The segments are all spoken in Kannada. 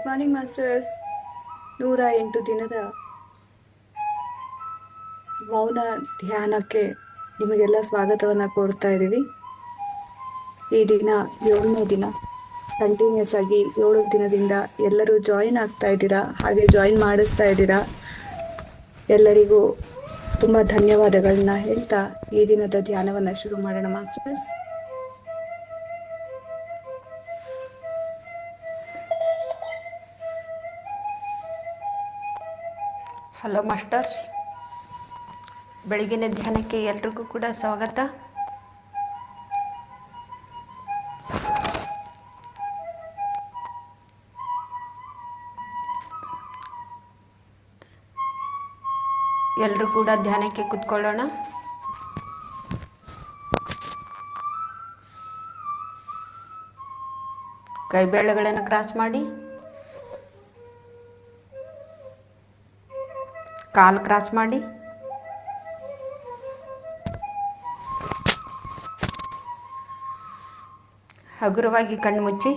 Good morning masters. 108 ದಿನದ ಮೌನ ಧ್ಯಾನಕ್ಕೆ ನಿಮಗೆಲ್ಲ ಸ್ವಾಗತವನ್ನ ಕೋರ್ತಾ ಇದ್ದೀವಿ. ಈ ದಿನ 7ನೇ ದಿನ, ಕಂಟಿನ್ಯೂಸ್ ಆಗಿ 7 ದಿನದಿಂದ ಎಲ್ಲರೂ ಜಾಯಿನ್ ಆಗ್ತಾ ಇದ್ದೀರಾ, ಹಾಗೆ ಜಾಯಿನ್ ಮಾಡಿಸ್ತಾ ಇದ್ದೀರಾ. ಎಲ್ಲರಿಗೂ ತುಂಬಾ ಧನ್ಯವಾದಗಳನ್ನ ಹೇಳ್ತಾ ಈ ದಿನದ ಧ್ಯಾನವನ್ನ ಶುರು ಮಾಡೋಣ ಮಾಸ್ಟರ್ಸ್. ಹಲೋ ಮಾಸ್ಟರ್ಸ್, ಬೆಳಗಿನ ಧ್ಯಾನಕ್ಕೆ ಎಲ್ರಿಗೂ ಕೂಡ ಸ್ವಾಗತ. ಎಲ್ಲರೂ ಕೂಡ ಧ್ಯಾನಕ್ಕೆ ಕೂತ್ಕೊಳ್ಳೋಣ. ಕೈ ಬೆರಳುಗಳನ್ನು ಕ್ರಾಸ್ ಮಾಡಿ, ಕಾಲು ಕ್ರಾಸ್ ಮಾಡಿ, ಹಗುರವಾಗಿ ಕಣ್ಣು ಮುಚ್ಚಿ,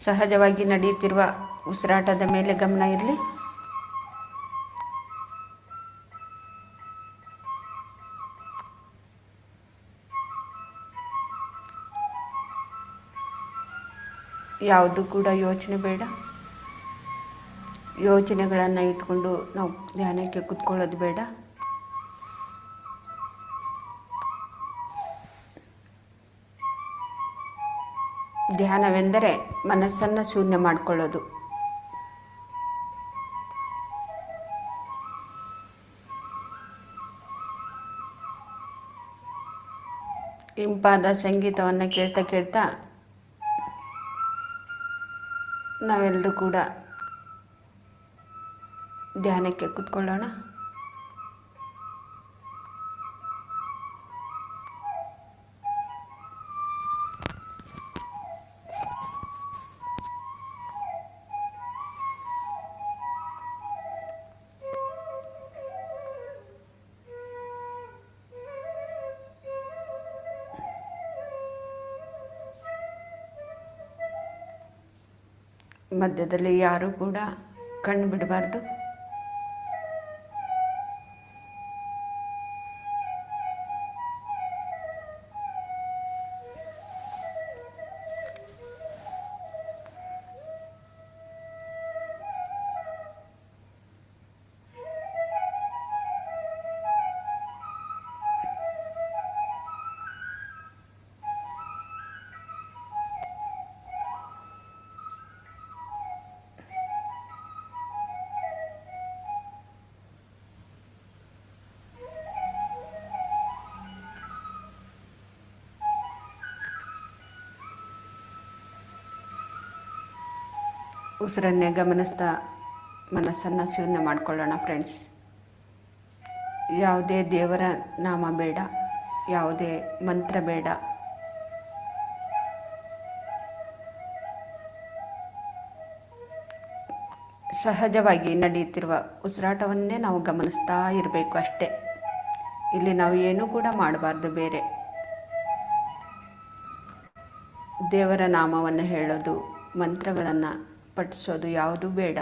ಸಹಜವಾಗಿ ನಡೆಯುತ್ತಿರುವ ಉಸಿರಾಟದ ಮೇಲೆ ಗಮನ ಇರಲಿ. ಯಾವುದು ಕೂಡ ಯೋಚನೆ ಬೇಡ. ಯೋಚನೆಗಳನ್ನು ಇಟ್ಕೊಂಡು ನಾವು ಧ್ಯಾನಕ್ಕೆ ಕೂತ್ಕೊಳ್ಳೋದು ಬೇಡ. ಧ್ಯಾನವೆಂದರೆ ಮನಸ್ಸನ್ನು ಶೂನ್ಯ ಮಾಡಿಕೊಳ್ಳೋದು. ಇಂಪಾದ ಸಂಗೀತವನ್ನು ಕೇಳ್ತಾ ಕೇಳ್ತಾ ನಾವೆಲ್ಲರೂ ಕೂಡ ಧ್ಯಾನಕ್ಕೆ ಕೂತ್ಕೊಳ್ಳೋಣ. ಮಧ್ಯದಲ್ಲಿ ಯಾರೂ ಕೂಡ ಕಣ್ಣು ಬಿಡಬಾರ್ದು. ಉಸಿರನ್ನೇ ಗಮನಿಸ್ತಾ ಮನಸ್ಸನ್ನು ಶೂನ್ಯ ಮಾಡಿಕೊಳ್ಳೋಣ ಫ್ರೆಂಡ್ಸ್. ಯಾವುದೇ ದೇವರ ನಾಮ ಬೇಡ, ಯಾವುದೇ ಮಂತ್ರ ಬೇಡ. ಸಹಜವಾಗಿ ನಡೆಯುತ್ತಿರುವ ಉಸಿರಾಟವನ್ನೇ ನಾವು ಗಮನಿಸ್ತಾ ಇರಬೇಕು ಅಷ್ಟೇ. ಇಲ್ಲಿ ನಾವು ಏನೂ ಕೂಡ ಮಾಡಬಾರ್ದು. ಬೇರೆ ದೇವರ ನಾಮವನ್ನು ಹೇಳೋದು, ಮಂತ್ರಗಳನ್ನು ಪಠಿಸೋದು ಯಾವುದೂ ಬೇಡ.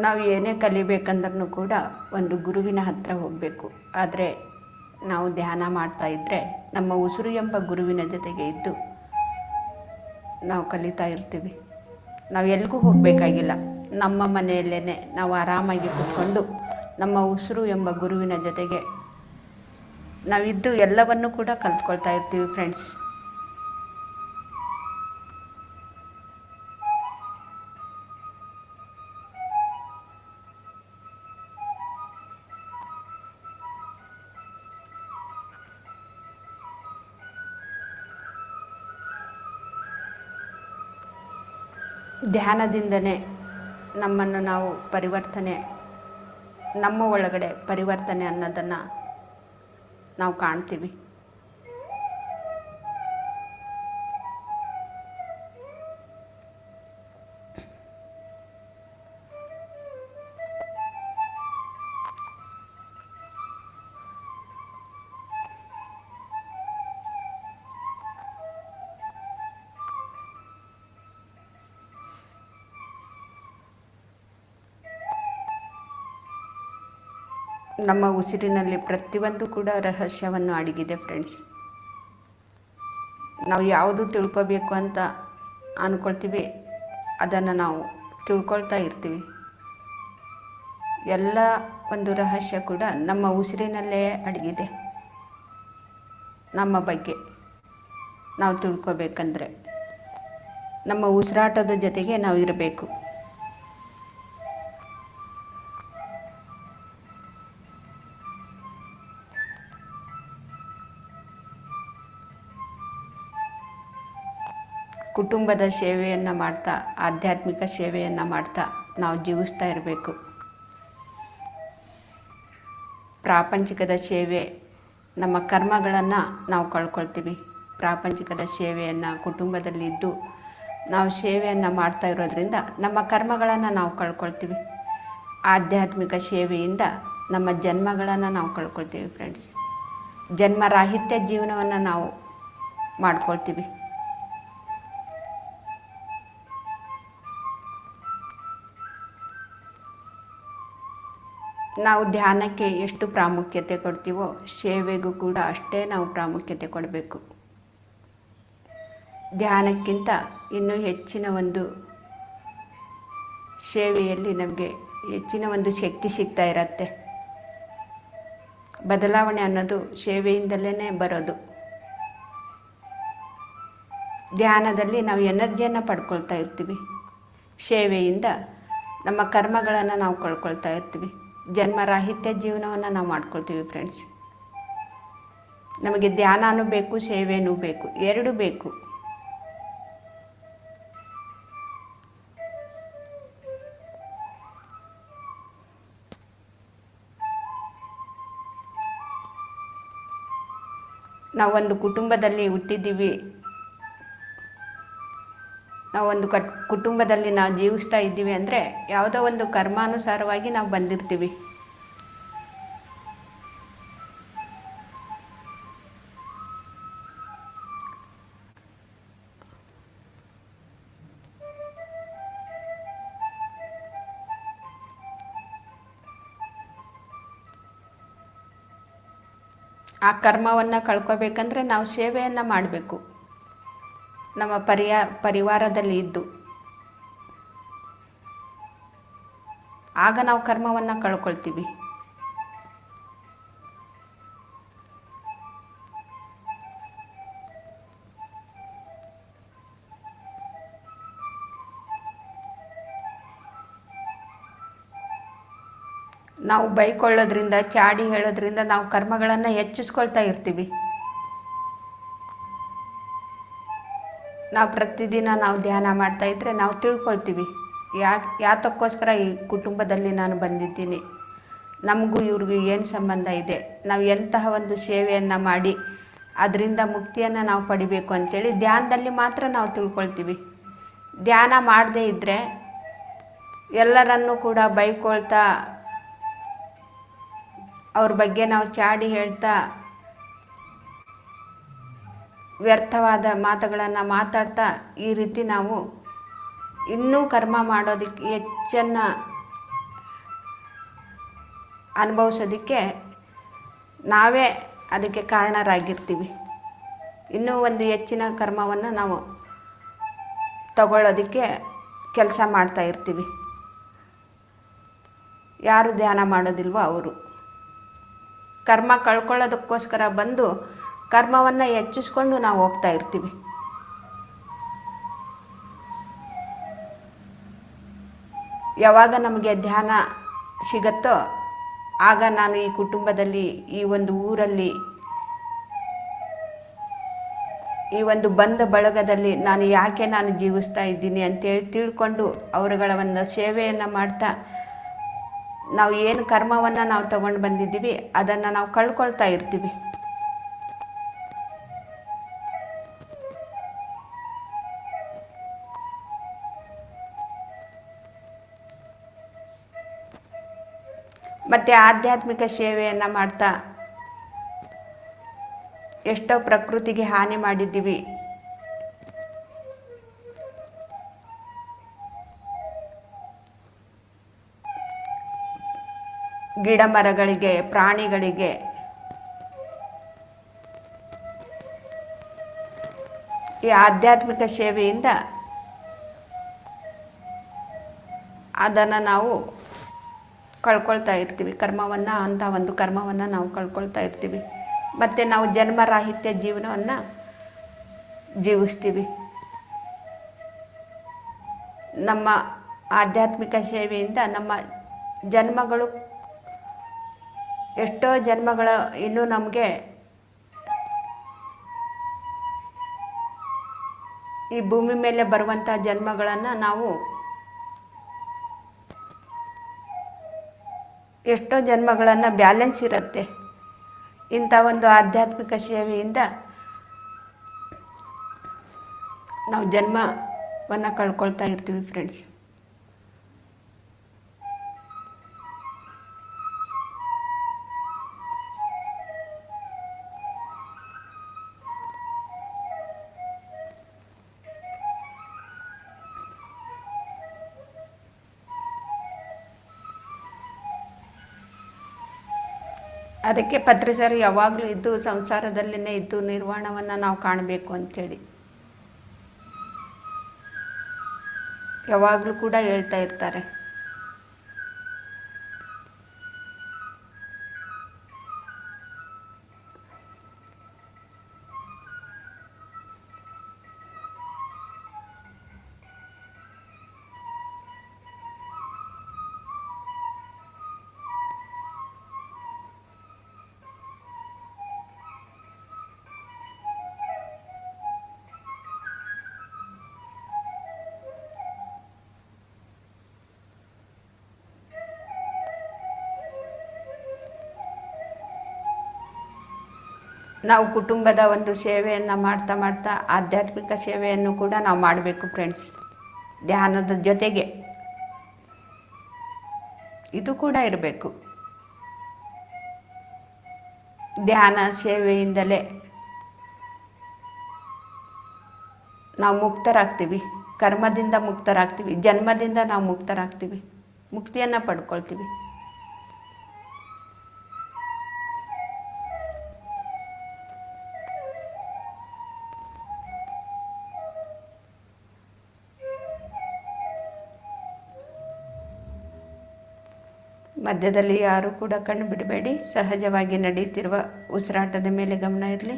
ನಾವು ಏನೇ ಕಲಿಬೇಕಂದ್ರೂ ಕೂಡ ಒಂದು ಗುರುವಿನ ಹತ್ತಿರ ಹೋಗಬೇಕು. ಆದರೆ ನಾವು ಧ್ಯಾನ ಮಾಡ್ತಾ ಇದ್ದರೆ ನಮ್ಮ ಉಸಿರು ಎಂಬ ಗುರುವಿನ ಜೊತೆಗೆ ಇದ್ದು ನಾವು ಕಲಿತಾ ಇರ್ತೀವಿ. ನಾವು ಎಲ್ಲಿಗೂ ಹೋಗಬೇಕಾಗಿಲ್ಲ. ನಮ್ಮ ಮನೆಯಲ್ಲೇ ನಾವು ಆರಾಮಾಗಿ ಕೂತ್ಕೊಂಡು ನಮ್ಮ ಉಸಿರು ಎಂಬ ಗುರುವಿನ ಜೊತೆಗೆ ನಾವಿದ್ದು ಎಲ್ಲವನ್ನೂ ಕೂಡ ಕಲ್ತ್ಕೊಳ್ತಾ ಇರ್ತೀವಿ ಫ್ರೆಂಡ್ಸ್. ಧ್ಯಾನದಿಂದನೇ ನಮ್ಮನ್ನು ನಾವು ನಮ್ಮ ಒಳಗಡೆ ಪರಿವರ್ತನೆ ಅನ್ನೋದನ್ನು ನಾವು ಕಾಣ್ತೀವಿ. ನಮ್ಮ ಉಸಿರಿನಲ್ಲಿ ಪ್ರತಿಯೊಂದು ಕೂಡ ರಹಸ್ಯವನ್ನು ಅಡಗಿದೆ ಫ್ರೆಂಡ್ಸ್. ನಾವು ಯಾವುದು ತಿಳ್ಕೊಬೇಕು ಅಂತ ಅಂದ್ಕೊಳ್ತೀವಿ ಅದನ್ನು ನಾವು ತಿಳ್ಕೊಳ್ತಾ ಇರ್ತೀವಿ. ಎಲ್ಲ ಒಂದು ರಹಸ್ಯ ಕೂಡ ನಮ್ಮ ಉಸಿರಿನಲ್ಲೇ ಅಡಗಿದೆ. ನಮ್ಮ ಬಗ್ಗೆ ನಾವು ತಿಳ್ಕೊಬೇಕಂದ್ರೆ ನಮ್ಮ ಉಸಿರಾಟದ ಜೊತೆಗೆ ನಾವು ಇರಬೇಕು. ಕುಟುಂಬದ ಸೇವೆಯನ್ನು ಮಾಡ್ತಾ, ಆಧ್ಯಾತ್ಮಿಕ ಸೇವೆಯನ್ನು ಮಾಡ್ತಾ ನಾವು ಜೀವಿಸ್ತಾ ಇರಬೇಕು. ಪ್ರಾಪಂಚಿಕದ ಸೇವೆ, ನಮ್ಮ ಕರ್ಮಗಳನ್ನು ನಾವು ಕಳ್ಕೊಳ್ತೀವಿ. ಪ್ರಾಪಂಚಿಕದ ಸೇವೆಯನ್ನು ಕುಟುಂಬದಲ್ಲಿದ್ದು ನಾವು ಸೇವೆಯನ್ನು ಮಾಡ್ತಾ ಇರೋದ್ರಿಂದ ನಮ್ಮ ಕರ್ಮಗಳನ್ನು ನಾವು ಕಳ್ಕೊಳ್ತೀವಿ. ಆಧ್ಯಾತ್ಮಿಕ ಸೇವೆಯಿಂದ ನಮ್ಮ ಜನ್ಮಗಳನ್ನು ನಾವು ಕಳ್ಕೊಳ್ತೀವಿ ಫ್ರೆಂಡ್ಸ್. ಜನ್ಮರಾಹಿತ್ಯ ಜೀವನವನ್ನು ನಾವು ಮಾಡ್ಕೊಳ್ತೀವಿ. ನಾವು ಧ್ಯಾನಕ್ಕೆ ಎಷ್ಟು ಪ್ರಾಮುಖ್ಯತೆ ಕೊಡ್ತೀವೋ ಸೇವೆಗೂ ಕೂಡ ಅಷ್ಟೇ ನಾವು ಪ್ರಾಮುಖ್ಯತೆ ಕೊಡಬೇಕು. ಧ್ಯಾನಕ್ಕಿಂತ ಇನ್ನೂ ಹೆಚ್ಚಿನ ಒಂದು ಸೇವೆಯಲ್ಲಿ ನಮಗೆ ಹೆಚ್ಚಿನ ಒಂದು ಶಕ್ತಿ ಸಿಗ್ತಾ ಇರತ್ತೆ. ಬದಲಾವಣೆ ಅನ್ನೋದು ಸೇವೆಯಿಂದಲೇ ಬರೋದು. ಧ್ಯಾನದಲ್ಲಿ ನಾವು ಎನರ್ಜಿಯನ್ನು ಪಡ್ಕೊಳ್ತಾ ಇರ್ತೀವಿ. ಸೇವೆಯಿಂದ ನಮ್ಮ ಕರ್ಮಗಳನ್ನು ನಾವು ಕಳ್ಕೊಳ್ತಾ ಇರ್ತೀವಿ. ಜನ್ಮರಾಹಿತ್ಯ ಜೀವನವನ್ನು ನಾವು ಮಾಡ್ಕೊಳ್ತೀವಿ ಫ್ರೆಂಡ್ಸ್. ನಮಗೆ ಧ್ಯಾನನೂ ಬೇಕು, ಸೇವೆನೂ ಬೇಕು, ಎರಡೂ ಬೇಕು. ನಾವೊಂದು ಕುಟುಂಬದಲ್ಲಿ ಹುಟ್ಟಿದ್ದೀವಿ, ನಾವೊಂದು ಕುಟುಂಬದಲ್ಲಿ ನಾವು ಜೀವಿಸ್ತಾ ಇದ್ದೀವಿ ಅಂದರೆ ಯಾವುದೋ ಒಂದು ಕರ್ಮಾನುಸಾರವಾಗಿ ನಾವು ಬಂದಿರ್ತೀವಿ. ಆ ಕರ್ಮವನ್ನು ಕಳ್ಕೋಬೇಕಂದ್ರೆ ನಾವು ಸೇವೆಯನ್ನು ಮಾಡಬೇಕು. ನಮ್ಮ ಪರಿವಾರದಲ್ಲಿ ಇದ್ದು ಆಗ ನಾವು ಕರ್ಮವನ್ನು ಕಳ್ಕೊಳ್ತೀವಿ. ನಾವು ಬೈಕೊಳ್ಳೋದ್ರಿಂದ, ಚಾಡಿ ಹೇಳೋದ್ರಿಂದ ನಾವು ಕರ್ಮಗಳನ್ನು ಹೆಚ್ಚಿಸ್ಕೊಳ್ತಾ ಇರ್ತೀವಿ. ನಾವು ಪ್ರತಿದಿನ ನಾವು ಧ್ಯಾನ ಮಾಡ್ತಾ ಇದ್ದರೆ ನಾವು ತಿಳ್ಕೊಳ್ತೀವಿ, ಯಾತಕ್ಕೋಸ್ಕರ ಈ ಕುಟುಂಬದಲ್ಲಿ ನಾನು ಬಂದಿದ್ದೀನಿ, ನಮಗೂ ಇವ್ರಿಗೂ ಏನು ಸಂಬಂಧ ಇದೆ, ನಾವು ಎಂತಹ ಒಂದು ಸೇವೆಯನ್ನು ಮಾಡಿ ಅದರಿಂದ ಮುಕ್ತಿಯನ್ನು ನಾವು ಪಡಿಬೇಕು ಅಂಥೇಳಿ ಧ್ಯಾನದಲ್ಲಿ ಮಾತ್ರ ನಾವು ತಿಳ್ಕೊಳ್ತೀವಿ. ಧ್ಯಾನ ಮಾಡದೇ ಇದ್ದರೆ ಎಲ್ಲರನ್ನೂ ಕೂಡ ಬೈಕೊಳ್ತಾ, ಅವ್ರ ಬಗ್ಗೆ ನಾವು ಚಾಡಿ ಹೇಳ್ತಾ ವ್ಯರ್ಥವಾದ ಮಾತುಗಳನ್ನು ಮಾತಾಡ್ತಾ ಈ ರೀತಿ ನಾವು ಇನ್ನೂ ಕರ್ಮ ಮಾಡೋದಕ್ಕೆ ಹೆಚ್ಚನ್ನು ಅನುಭವಿಸೋದಕ್ಕೆ ನಾವೇ ಅದಕ್ಕೆ ಕಾರಣರಾಗಿರ್ತೀವಿ. ಇನ್ನೂ ಒಂದು ಹೆಚ್ಚಿನ ಕರ್ಮವನ್ನು ನಾವು ತಗೊಳ್ಳೋದಕ್ಕೆ ಕೆಲಸ ಮಾಡ್ತಾ ಇರ್ತೀವಿ. ಯಾರು ಧ್ಯಾನ ಮಾಡೋದಿಲ್ವೋ ಅವರು. ಕರ್ಮ ಕಳ್ಕೊಳ್ಳೋದಕ್ಕೋಸ್ಕರ ಬಂದು ಕರ್ಮವನ್ನು ಹೆಚ್ಚಿಸ್ಕೊಂಡು ನಾವು ಹೋಗ್ತಾ ಇರ್ತೀವಿ. ಯಾವಾಗ ನಮಗೆ ಧ್ಯಾನ ಸಿಗತ್ತೋ ಆಗ ನಾನು ಈ ಕುಟುಂಬದಲ್ಲಿ, ಈ ಒಂದು ಊರಲ್ಲಿ, ಈ ಒಂದು ಬಂಧ ಬಳಗದಲ್ಲಿ ನಾನು ಜೀವಿಸ್ತಾ ಇದ್ದೀನಿ ಅಂತೇಳಿ ತಿಳ್ಕೊಂಡು ಅವರುಗಳ ಒಂದು ಸೇವೆಯನ್ನು ಮಾಡ್ತಾ ನಾವು ಏನು ಕರ್ಮವನ್ನು ನಾವು ತಗೊಂಡು ಬಂದಿದ್ದೀವಿ ಅದನ್ನು ನಾವು ಕಳ್ಕೊಳ್ತಾ ಇರ್ತೀವಿ. ಮತ್ತು ಆಧ್ಯಾತ್ಮಿಕ ಸೇವೆಯನ್ನು ಮಾಡ್ತಾ ಎಷ್ಟೋ ಪ್ರಕೃತಿಗೆ ಹಾನಿ ಮಾಡಿದ್ದೀವಿ. ಗಿಡ ಮರಗಳಿಗೆ, ಪ್ರಾಣಿಗಳಿಗೆ ಈ ಆಧ್ಯಾತ್ಮಿಕ ಸೇವೆಯಿಂದ ಅದನ್ನು ನಾವು ಕಳ್ಕೊಳ್ತಾ ಇರ್ತೀವಿ. ಅಂಥ ಒಂದು ಕರ್ಮವನ್ನು ನಾವು ಕಳ್ಕೊಳ್ತಾ ಇರ್ತೀವಿ. ಮತ್ತು ನಾವು ಜನ್ಮರಾಹಿತ್ಯ ಜೀವನವನ್ನು ಜೀವಿಸ್ತೀವಿ. ನಮ್ಮ ಆಧ್ಯಾತ್ಮಿಕ ಸೇವೆಯಿಂದ ನಮ್ಮ ಜನ್ಮಗಳು, ಎಷ್ಟೋ ಜನ್ಮಗಳ ಇನ್ನೂ ನಮಗೆ ಈ ಭೂಮಿ ಮೇಲೆ ಬರುವಂಥ ಜನ್ಮಗಳನ್ನು ನಾವು ಎಷ್ಟೋ ಜನ್ಮಗಳನ್ನು ಬ್ಯಾಲೆನ್ಸ್ ಇರುತ್ತೆ. ಇಂಥ ಒಂದು ಆಧ್ಯಾತ್ಮಿಕ ಸೇವೆಯಿಂದ ನಾವು ಜನ್ಮವನ್ನು ಕಳ್ಕೊಳ್ತಾ ಇರ್ತೀವಿ ಫ್ರೆಂಡ್ಸ್. ಅದಕ್ಕೆ ಪತ್ರಿಸರು ಯಾವಾಗಲೂ ಇದ್ದು ಸಂಸಾರದಲ್ಲೇ ಇದ್ದು ನಿರ್ವಾಣವನ್ನು ನಾವು ಕಾಣಬೇಕು ಅಂಥೇಳಿ ಯಾವಾಗಲೂ ಕೂಡ ಹೇಳ್ತಾ ಇರ್ತಾರೆ. ನಾವು ಕುಟುಂಬದ ಒಂದು ಸೇವೆಯನ್ನು ಮಾಡ್ತಾ ಮಾಡ್ತಾ ಆಧ್ಯಾತ್ಮಿಕ ಸೇವೆಯನ್ನು ಕೂಡ ನಾವು ಮಾಡಬೇಕು ಫ್ರೆಂಡ್ಸ್. ಧ್ಯಾನದ ಜೊತೆಗೆ ಇದು ಕೂಡ ಇರಬೇಕು. ಧ್ಯಾನ ಸೇವೆಯಿಂದಲೇ ನಾವು ಮುಕ್ತರಾಗ್ತೀವಿ, ಕರ್ಮದಿಂದ ಮುಕ್ತರಾಗ್ತೀವಿ, ಜನ್ಮದಿಂದ ನಾವು ಮುಕ್ತರಾಗ್ತೀವಿ, ಮುಕ್ತಿಯನ್ನು ಪಡ್ಕೊಳ್ತೀವಿ. ಮಧ್ಯದಲ್ಲಿ ಯಾರೂ ಕೂಡ ಕಣ್ಣು ಬಿಡಬೇಡಿ. ಸಹಜವಾಗಿ ನಡೆಯುತ್ತಿರುವ ಉಸಿರಾಟದ ಮೇಲೆ ಗಮನ ಇರಲಿ.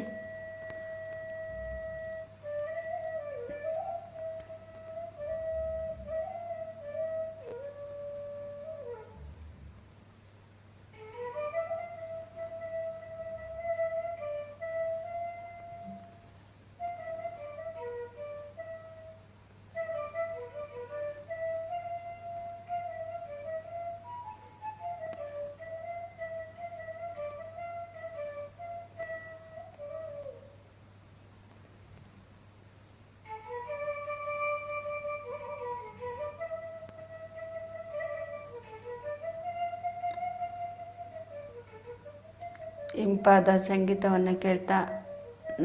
ಇಂಪಾದ ಸಂಗೀತವನ್ನು ಕೇಳ್ತಾ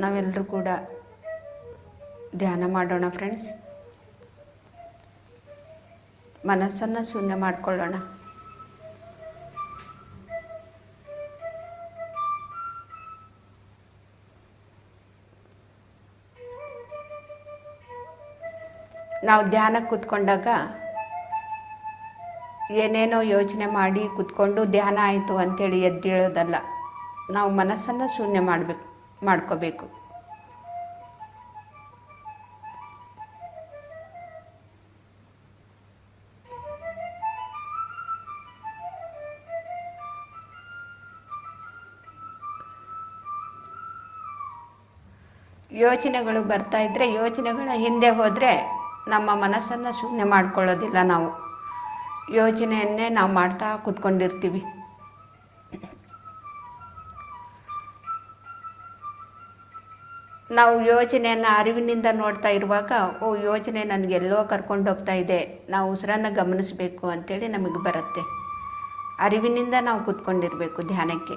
ನಾವೆಲ್ಲರೂ ಕೂಡ ಧ್ಯಾನ ಮಾಡೋಣ ಫ್ರೆಂಡ್ಸ್. ಮನಸ್ಸನ್ನು ಶೂನ್ಯ ಮಾಡಿಕೊಳ್ಳೋಣ. ನಾವು ಧ್ಯಾನಕ್ಕೆ ಕೂತ್ಕೊಂಡಾಗ ಏನೇನೋ ಯೋಚನೆ ಮಾಡಿ ಕೂತ್ಕೊಂಡು ಧ್ಯಾನ ಆಯಿತು ಅಂಥೇಳಿ ಎದ್ದೇಳೋದಲ್ಲ. ನಾವು ಮನಸ್ಸನ್ನು ಶೂನ್ಯ ಮಾಡ್ಕೋಬೇಕು. ಯೋಚನೆಗಳು ಬರ್ತಾ ಇದ್ದರೆ ಯೋಚನೆಗಳ ಹಿಂದೆ ಹೋದರೆ ನಮ್ಮ ಮನಸ್ಸನ್ನು ಶೂನ್ಯ ಮಾಡ್ಕೊಳ್ಳೋದಿಲ್ಲ. ನಾವು ಯೋಚನೆಯನ್ನೇ ನಾವು ಮಾಡ್ತಾ ಕೂತ್ಕೊಂಡಿರ್ತೀವಿ. ನಾವು ಯೋಚನೆಯನ್ನು ಅರಿವಿನಿಂದ ನೋಡ್ತಾ ಇರುವಾಗ ಯೋಚನೆ ನನಗೆಲ್ಲೋ ಕರ್ಕೊಂಡು ಹೋಗ್ತಾ ಇದೆ, ನಾವು ಉಸಿರನ್ನು ಗಮನಿಸಬೇಕು ಅಂಥೇಳಿ ನಮಗೆ ಬರುತ್ತೆ. ಅರಿವಿನಿಂದ ನಾವು ಕೂತ್ಕೊಂಡಿರಬೇಕು ಧ್ಯಾನಕ್ಕೆ.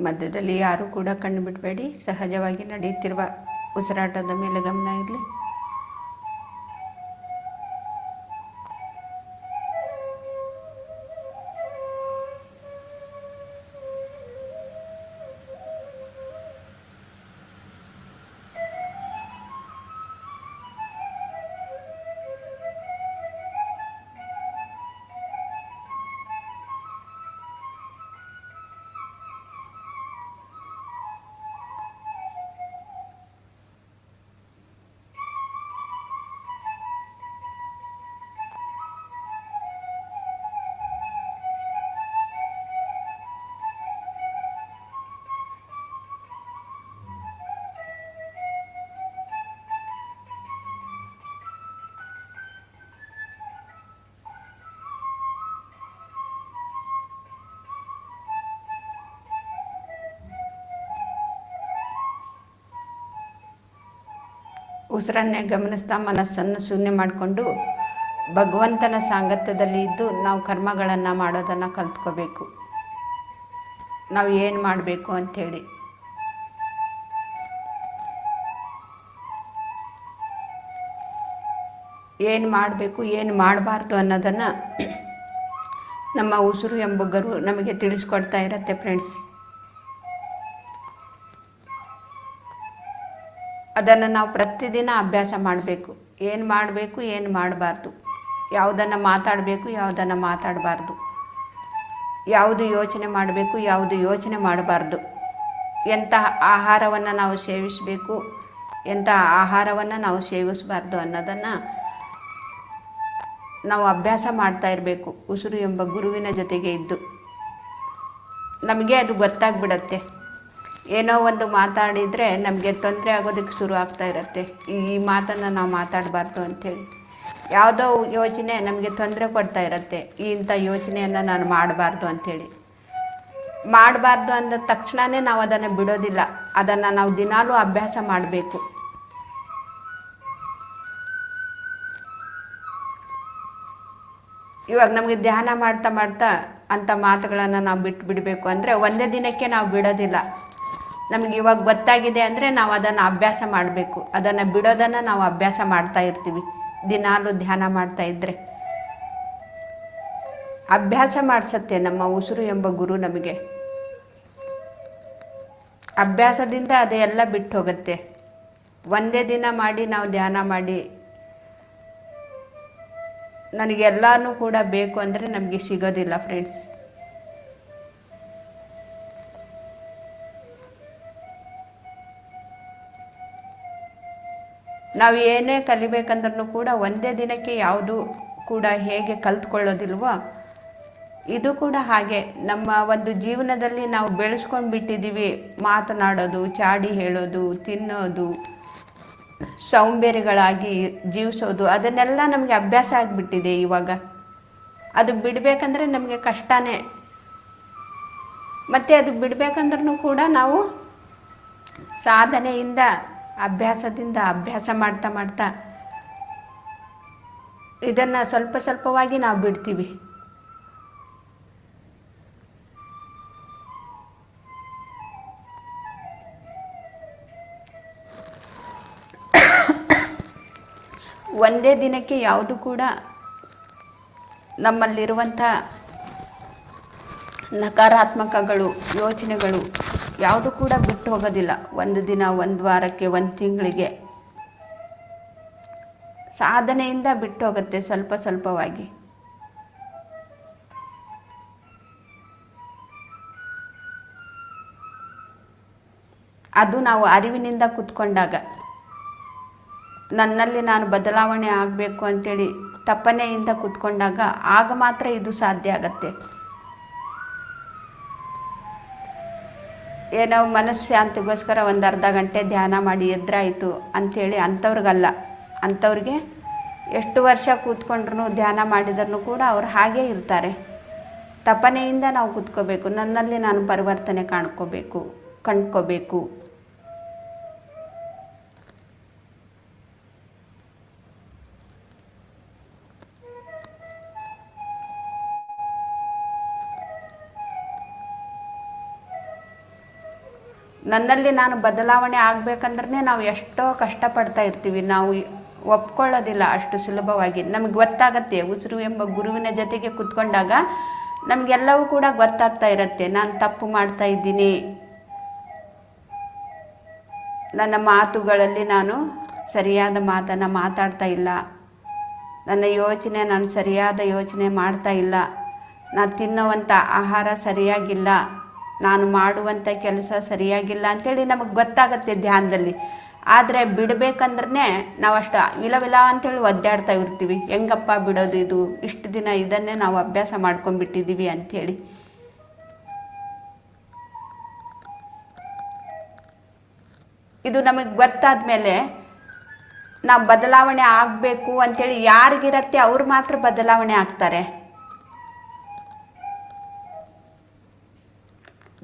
ಮಧ್ಯದಲ್ಲಿ ಯಾರೂ ಕೂಡ ಕಣ್ಣು ಬಿಡಬೇಡಿ. ಸಹಜವಾಗಿ ನಡೆಯುತ್ತಿರುವ ಉಸಿರಾಟದ ಮೇಲೆ ಗಮನ ಇರಲಿ. ಉಸಿರನ್ನೇ ಗಮನಿಸ್ತಾ ಮನಸ್ಸನ್ನು ಶೂನ್ಯ ಮಾಡಿಕೊಂಡು ಭಗವಂತನ ಸಾಂಗತ್ಯದಲ್ಲಿ ಇದ್ದು ನಾವು ಕರ್ಮಗಳನ್ನು ಮಾಡೋದನ್ನು ಕಲ್ತ್ಕೋಬೇಕು. ನಾವು ಏನು ಮಾಡಬೇಕು ಅಂಥೇಳಿ. ಏನು ಮಾಡಬೇಕು ಏನು ಮಾಡಬಾರ್ದು ಅನ್ನೋದನ್ನು ನಮ್ಮ ಉಸಿರು ಎಂಬ ಗುರು ನಮಗೆ ತಿಳಿಸ್ಕೊಡ್ತಾ ಇರತ್ತೆ ಫ್ರೆಂಡ್ಸ್. ಅದನ್ನು ನಾವು ಪ್ರತಿದಿನ ಅಭ್ಯಾಸ ಮಾಡಬೇಕು. ಏನು ಮಾಡಬೇಕು ಏನು ಮಾಡಬಾರ್ದು, ಯಾವುದನ್ನು ಮಾತಾಡಬೇಕು ಯಾವುದನ್ನು ಮಾತಾಡಬಾರ್ದು, ಯಾವುದು ಯೋಚನೆ ಮಾಡಬೇಕು ಯಾವುದು ಯೋಚನೆ ಮಾಡಬಾರ್ದು, ಎಂಥ ಆಹಾರವನ್ನು ನಾವು ಸೇವಿಸಬೇಕು ಎಂಥ ಆಹಾರವನ್ನು ನಾವು ಸೇವಿಸಬಾರ್ದು ಅನ್ನೋದನ್ನು ನಾವು ಅಭ್ಯಾಸ ಮಾಡ್ತಾ ಇರಬೇಕು. ಉಸಿರು ಎಂಬ ಗುರುವಿನ ಜೊತೆಗೆ ಇದ್ದು ನಮಗೆ ಅದು ಗೊತ್ತಾಗ್ಬಿಡತ್ತೆ. ಏನೋ ಒಂದು ಮಾತಾಡಿದರೆ ನಮಗೆ ತೊಂದರೆ ಆಗೋದಕ್ಕೆ ಶುರು ಆಗ್ತಾ ಇರುತ್ತೆ. ಈ ಮಾತನ್ನು ನಾವು ಮಾತಾಡಬಾರ್ದು ಅಂಥೇಳಿ. ಯಾವುದೋ ಯೋಚನೆ ನಮಗೆ ತೊಂದರೆ ಕೊಡ್ತಾ ಇರುತ್ತೆ, ಇಂಥ ಯೋಚನೆಯನ್ನು ನಾನು ಮಾಡಬಾರ್ದು ಅಂಥೇಳಿ. ಮಾಡಬಾರ್ದು ಅಂದ ತಕ್ಷಣವೇ ನಾವು ಅದನ್ನು ಬಿಡೋದಿಲ್ಲ. ಅದನ್ನು ನಾವು ದಿನಾಲೂ ಅಭ್ಯಾಸ ಮಾಡಬೇಕು. ಇವಾಗ ನಮಗೆ ಧ್ಯಾನ ಮಾಡ್ತಾ ಮಾಡ್ತಾ ಅಂಥ ಮಾತುಗಳನ್ನು ನಾವು ಬಿಟ್ಟು ಬಿಡಬೇಕು ಅಂದರೆ ಒಂದೇ ದಿನಕ್ಕೆ ನಾವು ಬಿಡೋದಿಲ್ಲ. ನಮಗೆ ಇವಾಗ ಗೊತ್ತಾಗಿದೆ ಅಂದರೆ ನಾವು ಅದನ್ನು ಅಭ್ಯಾಸ ಮಾಡಬೇಕು. ಅದನ್ನು ಬಿಡೋದನ್ನು ನಾವು ಅಭ್ಯಾಸ ಮಾಡ್ತಾ ಇರ್ತೀವಿ ದಿನಾಲೂ ಧ್ಯಾನ ಮಾಡ್ತಾ ಇದ್ದರೆ. ಅಭ್ಯಾಸ ಮಾಡಿಸತ್ತೆ ನಮ್ಮ ಉಸಿರು ಎಂಬ ಗುರು ನಮಗೆ. ಅಭ್ಯಾಸದಿಂದ ಅದೆಲ್ಲ ಬಿಟ್ಟು ಹೋಗುತ್ತೆ. ಒಂದೇ ದಿನ ಮಾಡಿ ನಾವು ಧ್ಯಾನ ಮಾಡಿ ನನಗೆಲ್ಲನೂ ಕೂಡ ಬೇಕು ಅಂದರೆ ನಮಗೆ ಸಿಗೋದಿಲ್ಲ ಫ್ರೆಂಡ್ಸ್. ನಾವು ಏನೇ ಕಲಿಬೇಕಂದ್ರೂ ಕೂಡ ಒಂದೇ ದಿನಕ್ಕೆ ಯಾವುದು ಕೂಡ ಹೇಗೆ ಕಲ್ತ್ಕೊಳ್ಳೋದಿಲ್ವೋ ಇದು ಕೂಡ ಹಾಗೆ ನಮ್ಮ ಒಂದು ಜೀವನದಲ್ಲಿ ನಾವು ಬೆಳೆಸ್ಕೊಂಡು ಬಿಟ್ಟಿದ್ದೀವಿ. ಮಾತನಾಡೋದು, ಚಾಡಿ ಹೇಳೋದು, ತಿನ್ನೋದು, ಸೌಂಬೇರಿಗಳಾಗಿ ಜೀವಿಸೋದು, ಅದನ್ನೆಲ್ಲ ನಮಗೆ ಅಭ್ಯಾಸ ಆಗಿಬಿಟ್ಟಿದೆ ಇವಾಗ. ಅದು ಬಿಡಬೇಕಂದ್ರೆ ನಮಗೆ ಕಷ್ಟನೇ. ಮತ್ತು ಅದು ಬಿಡಬೇಕಂದ್ರೂ ಕೂಡ ನಾವು ಸಾಧನೆಯಿಂದ, ಅಭ್ಯಾಸದಿಂದ ಅಭ್ಯಾಸ ಮಾಡ್ತಾ ಮಾಡ್ತಾ ಇದನ್ನು ಸ್ವಲ್ಪ ಸ್ವಲ್ಪವಾಗಿ ನಾವು ಬಿಡ್ತೀವಿ. ಒಂದೇ ದಿನಕ್ಕೆ ಯಾವುದು ಕೂಡ ನಮ್ಮಲ್ಲಿರುವಂಥ ನಕಾರಾತ್ಮಕಗಳು, ಯೋಚನೆಗಳು ಯಾವುದು ಕೂಡ ಬಿಟ್ಟು ಹೋಗೋದಿಲ್ಲ. ಒಂದು ದಿನ, ಒಂದು ವಾರಕ್ಕೆ, ಒಂದು ತಿಂಗಳಿಗೆ ಸಾಧನೆಯಿಂದ ಬಿಟ್ಟು ಹೋಗುತ್ತೆ ಸ್ವಲ್ಪ ಸ್ವಲ್ಪವಾಗಿ. ಅದು ನಾವು ಅರಿವಿನಿಂದ ಕೂತ್ಕೊಂಡಾಗ, ನನ್ನಲ್ಲಿ ನಾನು ಬದಲಾವಣೆ ಆಗಬೇಕು ಅಂಥೇಳಿ ತಪ್ಪನೆಯಿಂದ ಕೂತ್ಕೊಂಡಾಗ ಆಗ ಮಾತ್ರ ಇದು ಸಾಧ್ಯ ಆಗತ್ತೆ. ಏನೋ ಮನಃಶಾಂತಿಗೋಸ್ಕರ ಒಂದು ಅರ್ಧ ಗಂಟೆ ಧ್ಯಾನ ಮಾಡಿ ಎದ್ರಾಯಿತು ಅಂಥೇಳಿ ಅಂಥವ್ರಿಗಲ್ಲ. ಅಂಥವ್ರಿಗೆ ಎಷ್ಟು ವರ್ಷ ಕೂತ್ಕೊಂಡ್ರು ಧ್ಯಾನ ಮಾಡಿದ್ರೂ ಕೂಡ ಅವ್ರು ಹಾಗೇ ಇರ್ತಾರೆ. ತಪನೆಯಿಂದ ನಾವು ಕೂತ್ಕೋಬೇಕು. ನನ್ನಲ್ಲಿ ನಾನು ಪರಿವರ್ತನೆ ಕಂಡ್ಕೋಬೇಕು. ನನ್ನಲ್ಲಿ ನಾನು ಬದಲಾವಣೆ ಆಗಬೇಕಂದ್ರೆ ನಾವು ಎಷ್ಟೋ ಕಷ್ಟಪಡ್ತಾ ಇರ್ತೀವಿ. ನಾವು ಒಪ್ಕೊಳ್ಳೋದಿಲ್ಲ ಅಷ್ಟು ಸುಲಭವಾಗಿ. ನಮಗೆ ಗೊತ್ತಾಗತ್ತೆ, ಉಸಿರು ಎಂಬ ಗುರುವಿನ ಜೊತೆಗೆ ಕೂತ್ಕೊಂಡಾಗ ನಮಗೆಲ್ಲವೂ ಕೂಡ ಗೊತ್ತಾಗ್ತಾ ಇರುತ್ತೆ. ನಾನು ತಪ್ಪು ಮಾಡ್ತಾ ಇದ್ದೀನಿ, ನನ್ನ ಮಾತುಗಳಲ್ಲಿ ನಾನು ಸರಿಯಾದ ಮಾತನ್ನು ಮಾತಾಡ್ತಾ ಇಲ್ಲ, ನನ್ನ ಯೋಚನೆ ನಾನು ಸರಿಯಾದ ಯೋಚನೆ ಮಾಡ್ತಾ ಇಲ್ಲ, ನಾನು ತಿನ್ನುವಂಥ ಆಹಾರ ಸರಿಯಾಗಿಲ್ಲ, ನಾನು ಮಾಡುವಂಥ ಕೆಲಸ ಸರಿಯಾಗಿಲ್ಲ ಅಂಥೇಳಿ ನಮಗೆ ಗೊತ್ತಾಗತ್ತೆ ಧ್ಯಾನದಲ್ಲಿ. ಆದರೆ ಬಿಡಬೇಕಂದ್ರೆ ನಾವು ಅಷ್ಟು ವಿಲ ಅಂಥೇಳಿ ಒದ್ದಾಡ್ತಾ ಇರ್ತೀವಿ. ಹೆಂಗಪ್ಪ ಬಿಡೋದು, ಇದು ಇಷ್ಟು ದಿನ ಇದನ್ನೇ ನಾವು ಅಭ್ಯಾಸ ಮಾಡ್ಕೊಂಡ್ಬಿಟ್ಟಿದ್ದೀವಿ ಅಂಥೇಳಿ. ಇದು ನಮಗೆ ಗೊತ್ತಾದ ಮೇಲೆ ನಾವು ಬದಲಾವಣೆ ಆಗಬೇಕು ಅಂಥೇಳಿ ಯಾರಿಗಿರತ್ತೆ ಅವ್ರು ಮಾತ್ರ ಬದಲಾವಣೆ ಆಗ್ತಾರೆ.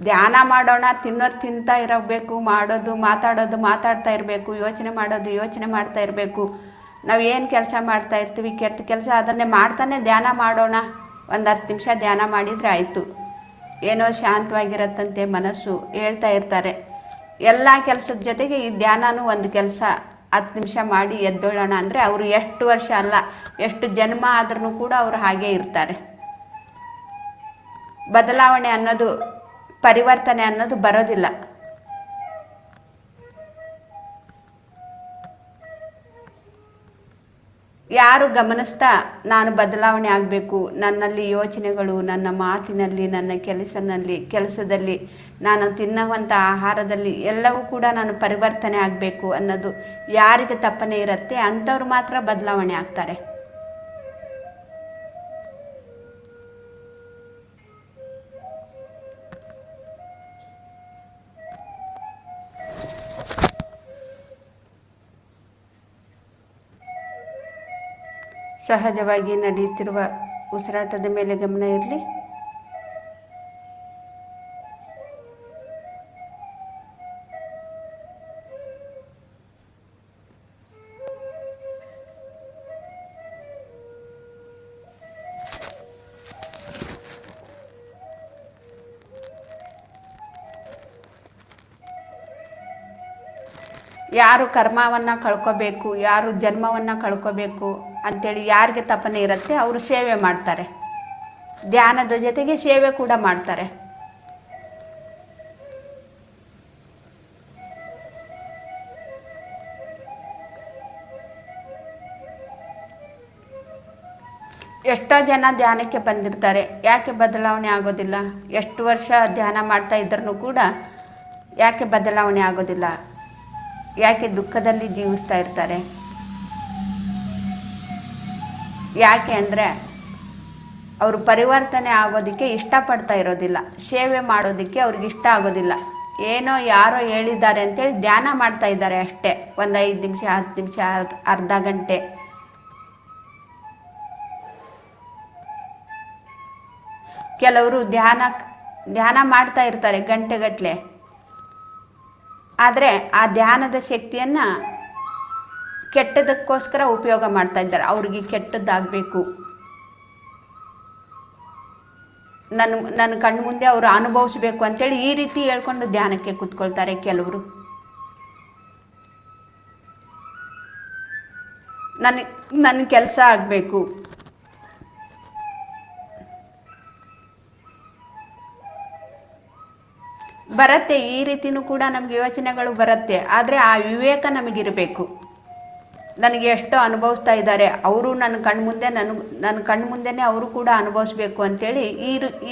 ಧ್ಯಾನ ಮಾಡೋಣ, ತಿನ್ನೋದು ತಿಂತಾ ಇರಬೇಕು, ಮಾಡೋದು ಮಾತಾಡೋದು ಮಾತಾಡ್ತಾ ಇರಬೇಕು, ಯೋಚನೆ ಮಾಡೋದು ಯೋಚನೆ ಮಾಡ್ತಾ ಇರಬೇಕು. ನಾವು ಏನು ಕೆಲಸ ಮಾಡ್ತಾ ಇರ್ತೀವಿ, ಕೆಟ್ಟ ಕೆಲಸ, ಅದನ್ನೇ ಮಾಡ್ತಾನೆ ಧ್ಯಾನ ಮಾಡೋಣ. ಒಂದು 10 ನಿಮಿಷ ಧ್ಯಾನ ಮಾಡಿದರೆ ಆಯಿತು, ಏನೋ ಶಾಂತವಾಗಿರತ್ತಂತೆ ಮನಸ್ಸು ಹೇಳ್ತಾ ಇರ್ತಾರೆ. ಎಲ್ಲ ಕೆಲಸದ ಜೊತೆಗೆ ಈ ಧ್ಯಾನನೂ ಒಂದು ಕೆಲಸ. 10 ನಿಮಿಷ ಮಾಡಿ ಎದ್ದೋಳೋಣ ಅಂದರೆ ಅವರು ಎಷ್ಟು ವರ್ಷ ಅಲ್ಲ, ಎಷ್ಟು ಜನ್ಮ ಆದ್ರೂ ಕೂಡ ಅವರು ಹಾಗೇ ಇರ್ತಾರೆ. ಬದಲಾವಣೆ ಅನ್ನೋದು, ಪರಿವರ್ತನೆ ಅನ್ನೋದು ಬರೋದಿಲ್ಲ. ಯಾರು ಗಮನಿಸ್ತಾ ನಾನು ಬದಲಾವಣೆ ಆಗಬೇಕು, ನನ್ನಲ್ಲಿ ಯೋಚನೆಗಳು, ನನ್ನ ಮಾತಿನಲ್ಲಿ, ನನ್ನ ಕೆಲಸದಲ್ಲಿ, ನಾನು ತಿನ್ನುವಂಥ ಆಹಾರದಲ್ಲಿ ಎಲ್ಲವೂ ಕೂಡ ನಾನು ಪರಿವರ್ತನೆ ಆಗಬೇಕು ಅನ್ನೋದು ಯಾರಿಗೆ ತಪ್ಪನೆ ಇರುತ್ತೆ ಅಂಥವ್ರು ಮಾತ್ರ ಬದಲಾವಣೆ ಆಗ್ತಾರೆ. ಸಹಜವಾಗಿ ನಡೆಯುತ್ತಿರುವ ಉಸಿರಾಟದ ಮೇಲೆ ಗಮನ ಇರಲಿ. ಯಾರು ಕರ್ಮವನ್ನು ಕಳ್ಕೋಬೇಕು, ಯಾರು ಜನ್ಮವನ್ನು ಕಳ್ಕೋಬೇಕು ಅಂಥೇಳಿ ಯಾರಿಗೆ ತಪನೆ ಇರುತ್ತೆ ಅವರು ಸೇವೆ ಮಾಡ್ತಾರೆ. ಧ್ಯಾನದ ಜೊತೆಗೆ ಸೇವೆ ಕೂಡ ಮಾಡ್ತಾರೆ. ಎಷ್ಟೋ ಜನ ಧ್ಯಾನಕ್ಕೆ ಬಂದಿರ್ತಾರೆ, ಯಾಕೆ ಬದಲಾವಣೆ ಆಗೋದಿಲ್ಲ? ಎಷ್ಟು ವರ್ಷ ಧ್ಯಾನ ಮಾಡ್ತಾ ಇದ್ರೂ ಕೂಡ ಯಾಕೆ ಬದಲಾವಣೆ ಆಗೋದಿಲ್ಲ? ಯಾಕೆ ದುಃಖದಲ್ಲಿ ಜೀವಿಸ್ತಾ ಇರ್ತಾರೆ? ಯಾಕೆ ಅಂದರೆ ಅವರು ಪರಿವರ್ತನೆ ಆಗೋದಕ್ಕೆ ಇಷ್ಟಪಡ್ತಾ ಇರೋದಿಲ್ಲ, ಸೇವೆ ಮಾಡೋದಕ್ಕೆ ಅವ್ರಿಗೆ ಇಷ್ಟ ಆಗೋದಿಲ್ಲ. ಏನೋ ಯಾರೋ ಹೇಳಿದ್ದಾರೆ ಅಂತೇಳಿ ಧ್ಯಾನ ಮಾಡ್ತಾ ಇದ್ದಾರೆ ಅಷ್ಟೇ, ಒಂದು 5 ನಿಮಿಷ 10 ನಿಮಿಷ ಅರ್ಧ ಗಂಟೆ. ಕೆಲವರು ಧ್ಯಾನ ಮಾಡ್ತಾ ಇರ್ತಾರೆ ಗಂಟೆಗಟ್ಟಲೆ, ಆದರೆ ಆ ಧ್ಯಾನದ ಶಕ್ತಿಯನ್ನು ಕೆಟ್ಟದಕ್ಕೋಸ್ಕರ ಉಪಯೋಗ ಮಾಡ್ತಾ ಇದ್ದಾರೆ. ಅವ್ರಿಗೆ ಕೆಟ್ಟದ್ದಾಗಬೇಕು, ನನ್ನ ಕಣ್ಣು ಮುಂದೆ ಅವರು ಅನುಭವಿಸ್ಬೇಕು ಅಂತೇಳಿ ಈ ರೀತಿ ಹೇಳ್ಕೊಂಡು ಧ್ಯಾನಕ್ಕೆ ಕೂತ್ಕೊಳ್ತಾರೆ ಕೆಲವರು. ನನ್ನ ಕೆಲಸ ಆಗಬೇಕು, ಬರುತ್ತೆ. ಈ ರೀತಿನೂ ಕೂಡ ನಮಗೆ ಯೋಚನೆಗಳು ಬರುತ್ತೆ. ಆದರೆ ಆ ವಿವೇಕ ನಮಗಿರಬೇಕು. ನನಗೆ ಎಷ್ಟೋ ಅನುಭವಿಸ್ತಾ ಇದ್ದಾರೆ ಅವರು, ನನ್ನ ಕಣ್ಣು ಮುಂದೆನೇ ಅವರು ಕೂಡ ಅನುಭವಿಸ್ಬೇಕು ಅಂತೇಳಿ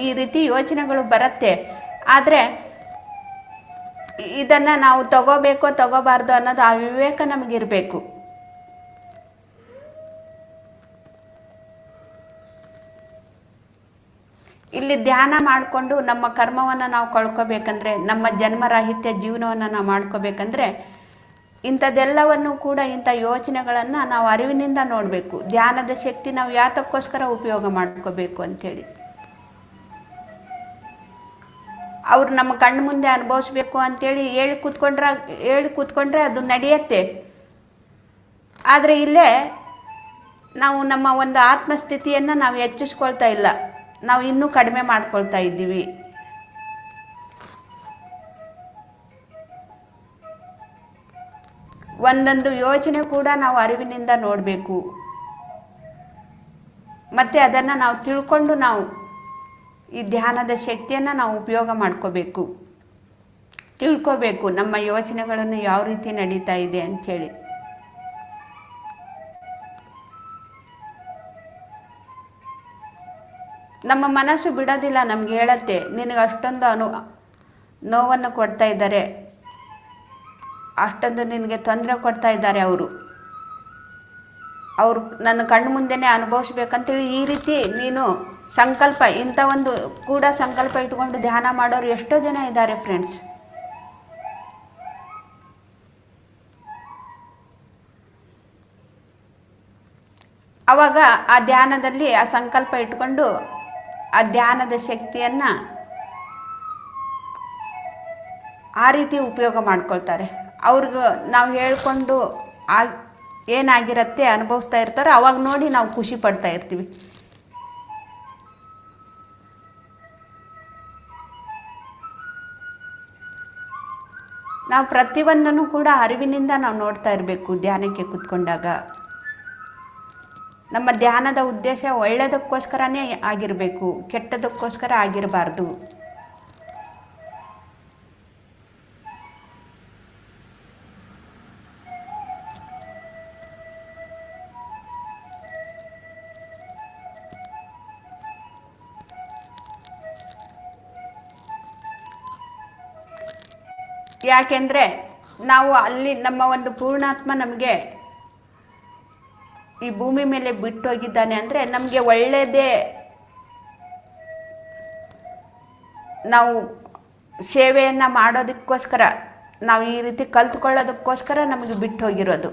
ಈ ರೀತಿ ಯೋಚನೆಗಳು ಬರುತ್ತೆ. ಆದರೆ ಇದನ್ನು ನಾವು ತಗೋಬೇಕೋ ತಗೋಬಾರ್ದು ಅನ್ನೋದು ಆ ವಿವೇಕ ನಮಗಿರಬೇಕು. ಇಲ್ಲಿ ಧ್ಯಾನ ಮಾಡಿಕೊಂಡು ನಮ್ಮ ಕರ್ಮವನ್ನು ನಾವು ಕಳ್ಕೊಬೇಕಂದ್ರೆ, ನಮ್ಮ ಜನ್ಮರಾಹಿತ್ಯ ಜೀವನವನ್ನು ನಾವು ಮಾಡ್ಕೋಬೇಕಂದ್ರೆ ಇಂಥದ್ದೆಲ್ಲವನ್ನು ಕೂಡ, ಇಂಥ ಯೋಚನೆಗಳನ್ನು ನಾವು ಅರಿವಿನಿಂದ ನೋಡಬೇಕು. ಧ್ಯಾನದ ಶಕ್ತಿ ನಾವು ಯಾತಕ್ಕೋಸ್ಕರ ಉಪಯೋಗ ಮಾಡ್ಕೋಬೇಕು ಅಂಥೇಳಿ. ಅವ್ರು ನಮ್ಮ ಕಣ್ಣು ಮುಂದೆ ಅನುಭವಿಸ್ಬೇಕು ಅಂಥೇಳಿ ಹೇಳಿ ಕೂತ್ಕೊಂಡ್ರೆ ಅದು ನಡೆಯುತ್ತೆ. ಆದರೆ ಇಲ್ಲೇ ನಾವು ನಮ್ಮ ಒಂದು ಆತ್ಮಸ್ಥಿತಿಯನ್ನು ನಾವು ಹೆಚ್ಚಿಸ್ಕೊಳ್ತಾ ಇಲ್ಲ, ನಾವು ಇನ್ನೂ ಕಡಿಮೆ ಮಾಡ್ಕೊಳ್ತಾ ಇದ್ದೀವಿ. ಒಂದೊಂದು ಯೋಚನೆ ಕೂಡ ನಾವು ಅರಿವಿನಿಂದ ನೋಡಬೇಕು. ಮತ್ತು ಅದನ್ನು ನಾವು ತಿಳ್ಕೊಂಡು ನಾವು ಈ ಧ್ಯಾನದ ಶಕ್ತಿಯನ್ನು ನಾವು ಉಪಯೋಗ ಮಾಡ್ಕೋಬೇಕು, ತಿಳ್ಕೋಬೇಕು ನಮ್ಮ ಯೋಚನೆಗಳನ್ನು ಯಾವ ರೀತಿ ನಡೀತಾ ಇದೆ ಅಂಥೇಳಿ. ನಮ್ಮ ಮನಸ್ಸು ಬಿಡೋದಿಲ್ಲ, ನಮ್ಗೆ ಹೇಳತ್ತೆ ನಿನಗೆ ಅಷ್ಟೊಂದು ನೋವನ್ನು ಕೊಡ್ತಾ ಇದ್ದಾರೆ, ಅಷ್ಟೊಂದು ನಿನಗೆ ತೊಂದರೆ ಕೊಡ್ತಾ ಇದ್ದಾರೆ ಅವರು ನನ್ನ ಕಣ್ಣು ಮುಂದೆನೇ ಅನುಭವಿಸ್ಬೇಕಂತೇಳಿ ಈ ರೀತಿ ನೀನು ಸಂಕಲ್ಪ, ಇಂಥ ಒಂದು ಕೂಡ ಸಂಕಲ್ಪ ಇಟ್ಕೊಂಡು ಧ್ಯಾನ ಮಾಡೋರು ಎಷ್ಟೋ ಜನ ಇದ್ದಾರೆ ಫ್ರೆಂಡ್ಸ್. ಆವಾಗ ಆ ಧ್ಯಾನದಲ್ಲಿ ಆ ಸಂಕಲ್ಪ ಇಟ್ಕೊಂಡು ಆ ಧ್ಯಾನದ ಶಕ್ತಿಯನ್ನು ಆ ರೀತಿ ಉಪಯೋಗ ಮಾಡ್ಕೊಳ್ತಾರೆ. ಅವ್ರಿಗೆ ನಾವು ಹೇಳ್ಕೊಂಡು ಏನಾಗಿರತ್ತೆ ಅನುಭವಿಸ್ತಾ ಇರ್ತಾರೋ ಅವಾಗ ನೋಡಿ ನಾವು ಖುಷಿ ಪಡ್ತಾ ಇರ್ತೀವಿ. ನಾವು ಪ್ರತಿಯೊಂದನ್ನು ಕೂಡ ಅರಿವಿನಿಂದ ನಾವು ನೋಡ್ತಾ ಇರಬೇಕು. ಧ್ಯಾನಕ್ಕೆ ಕೂತ್ಕೊಂಡಾಗ ನಮ್ಮ ಧ್ಯಾನದ ಉದ್ದೇಶ ಒಳ್ಳೆಯದಕ್ಕೋಸ್ಕರನೇ ಆಗಿರಬೇಕು, ಕೆಟ್ಟದಕ್ಕೋಸ್ಕರ ಆಗಿರಬಾರ್ದು. ಯಾಕೆಂದರೆ ನಾವು ಅಲ್ಲಿ ನಮ್ಮ ಒಂದು ಪೂರ್ಣಾತ್ಮ ನಮಗೆ ಈ ಭೂಮಿ ಮೇಲೆ ಬಿಟ್ಟು ಹೋಗಿದ್ದಾನೆ ಅಂದರೆ ನಮಗೆ ಒಳ್ಳೆಯದೇ, ನಾವು ಸೇವೆಯನ್ನು ಮಾಡೋದಕ್ಕೋಸ್ಕರ, ನಾವು ಈ ರೀತಿ ಕಲ್ತ್ಕೊಳ್ಳೋದಕ್ಕೋಸ್ಕರ ನಮಗೆ ಬಿಟ್ಟು ಹೋಗಿರೋದು.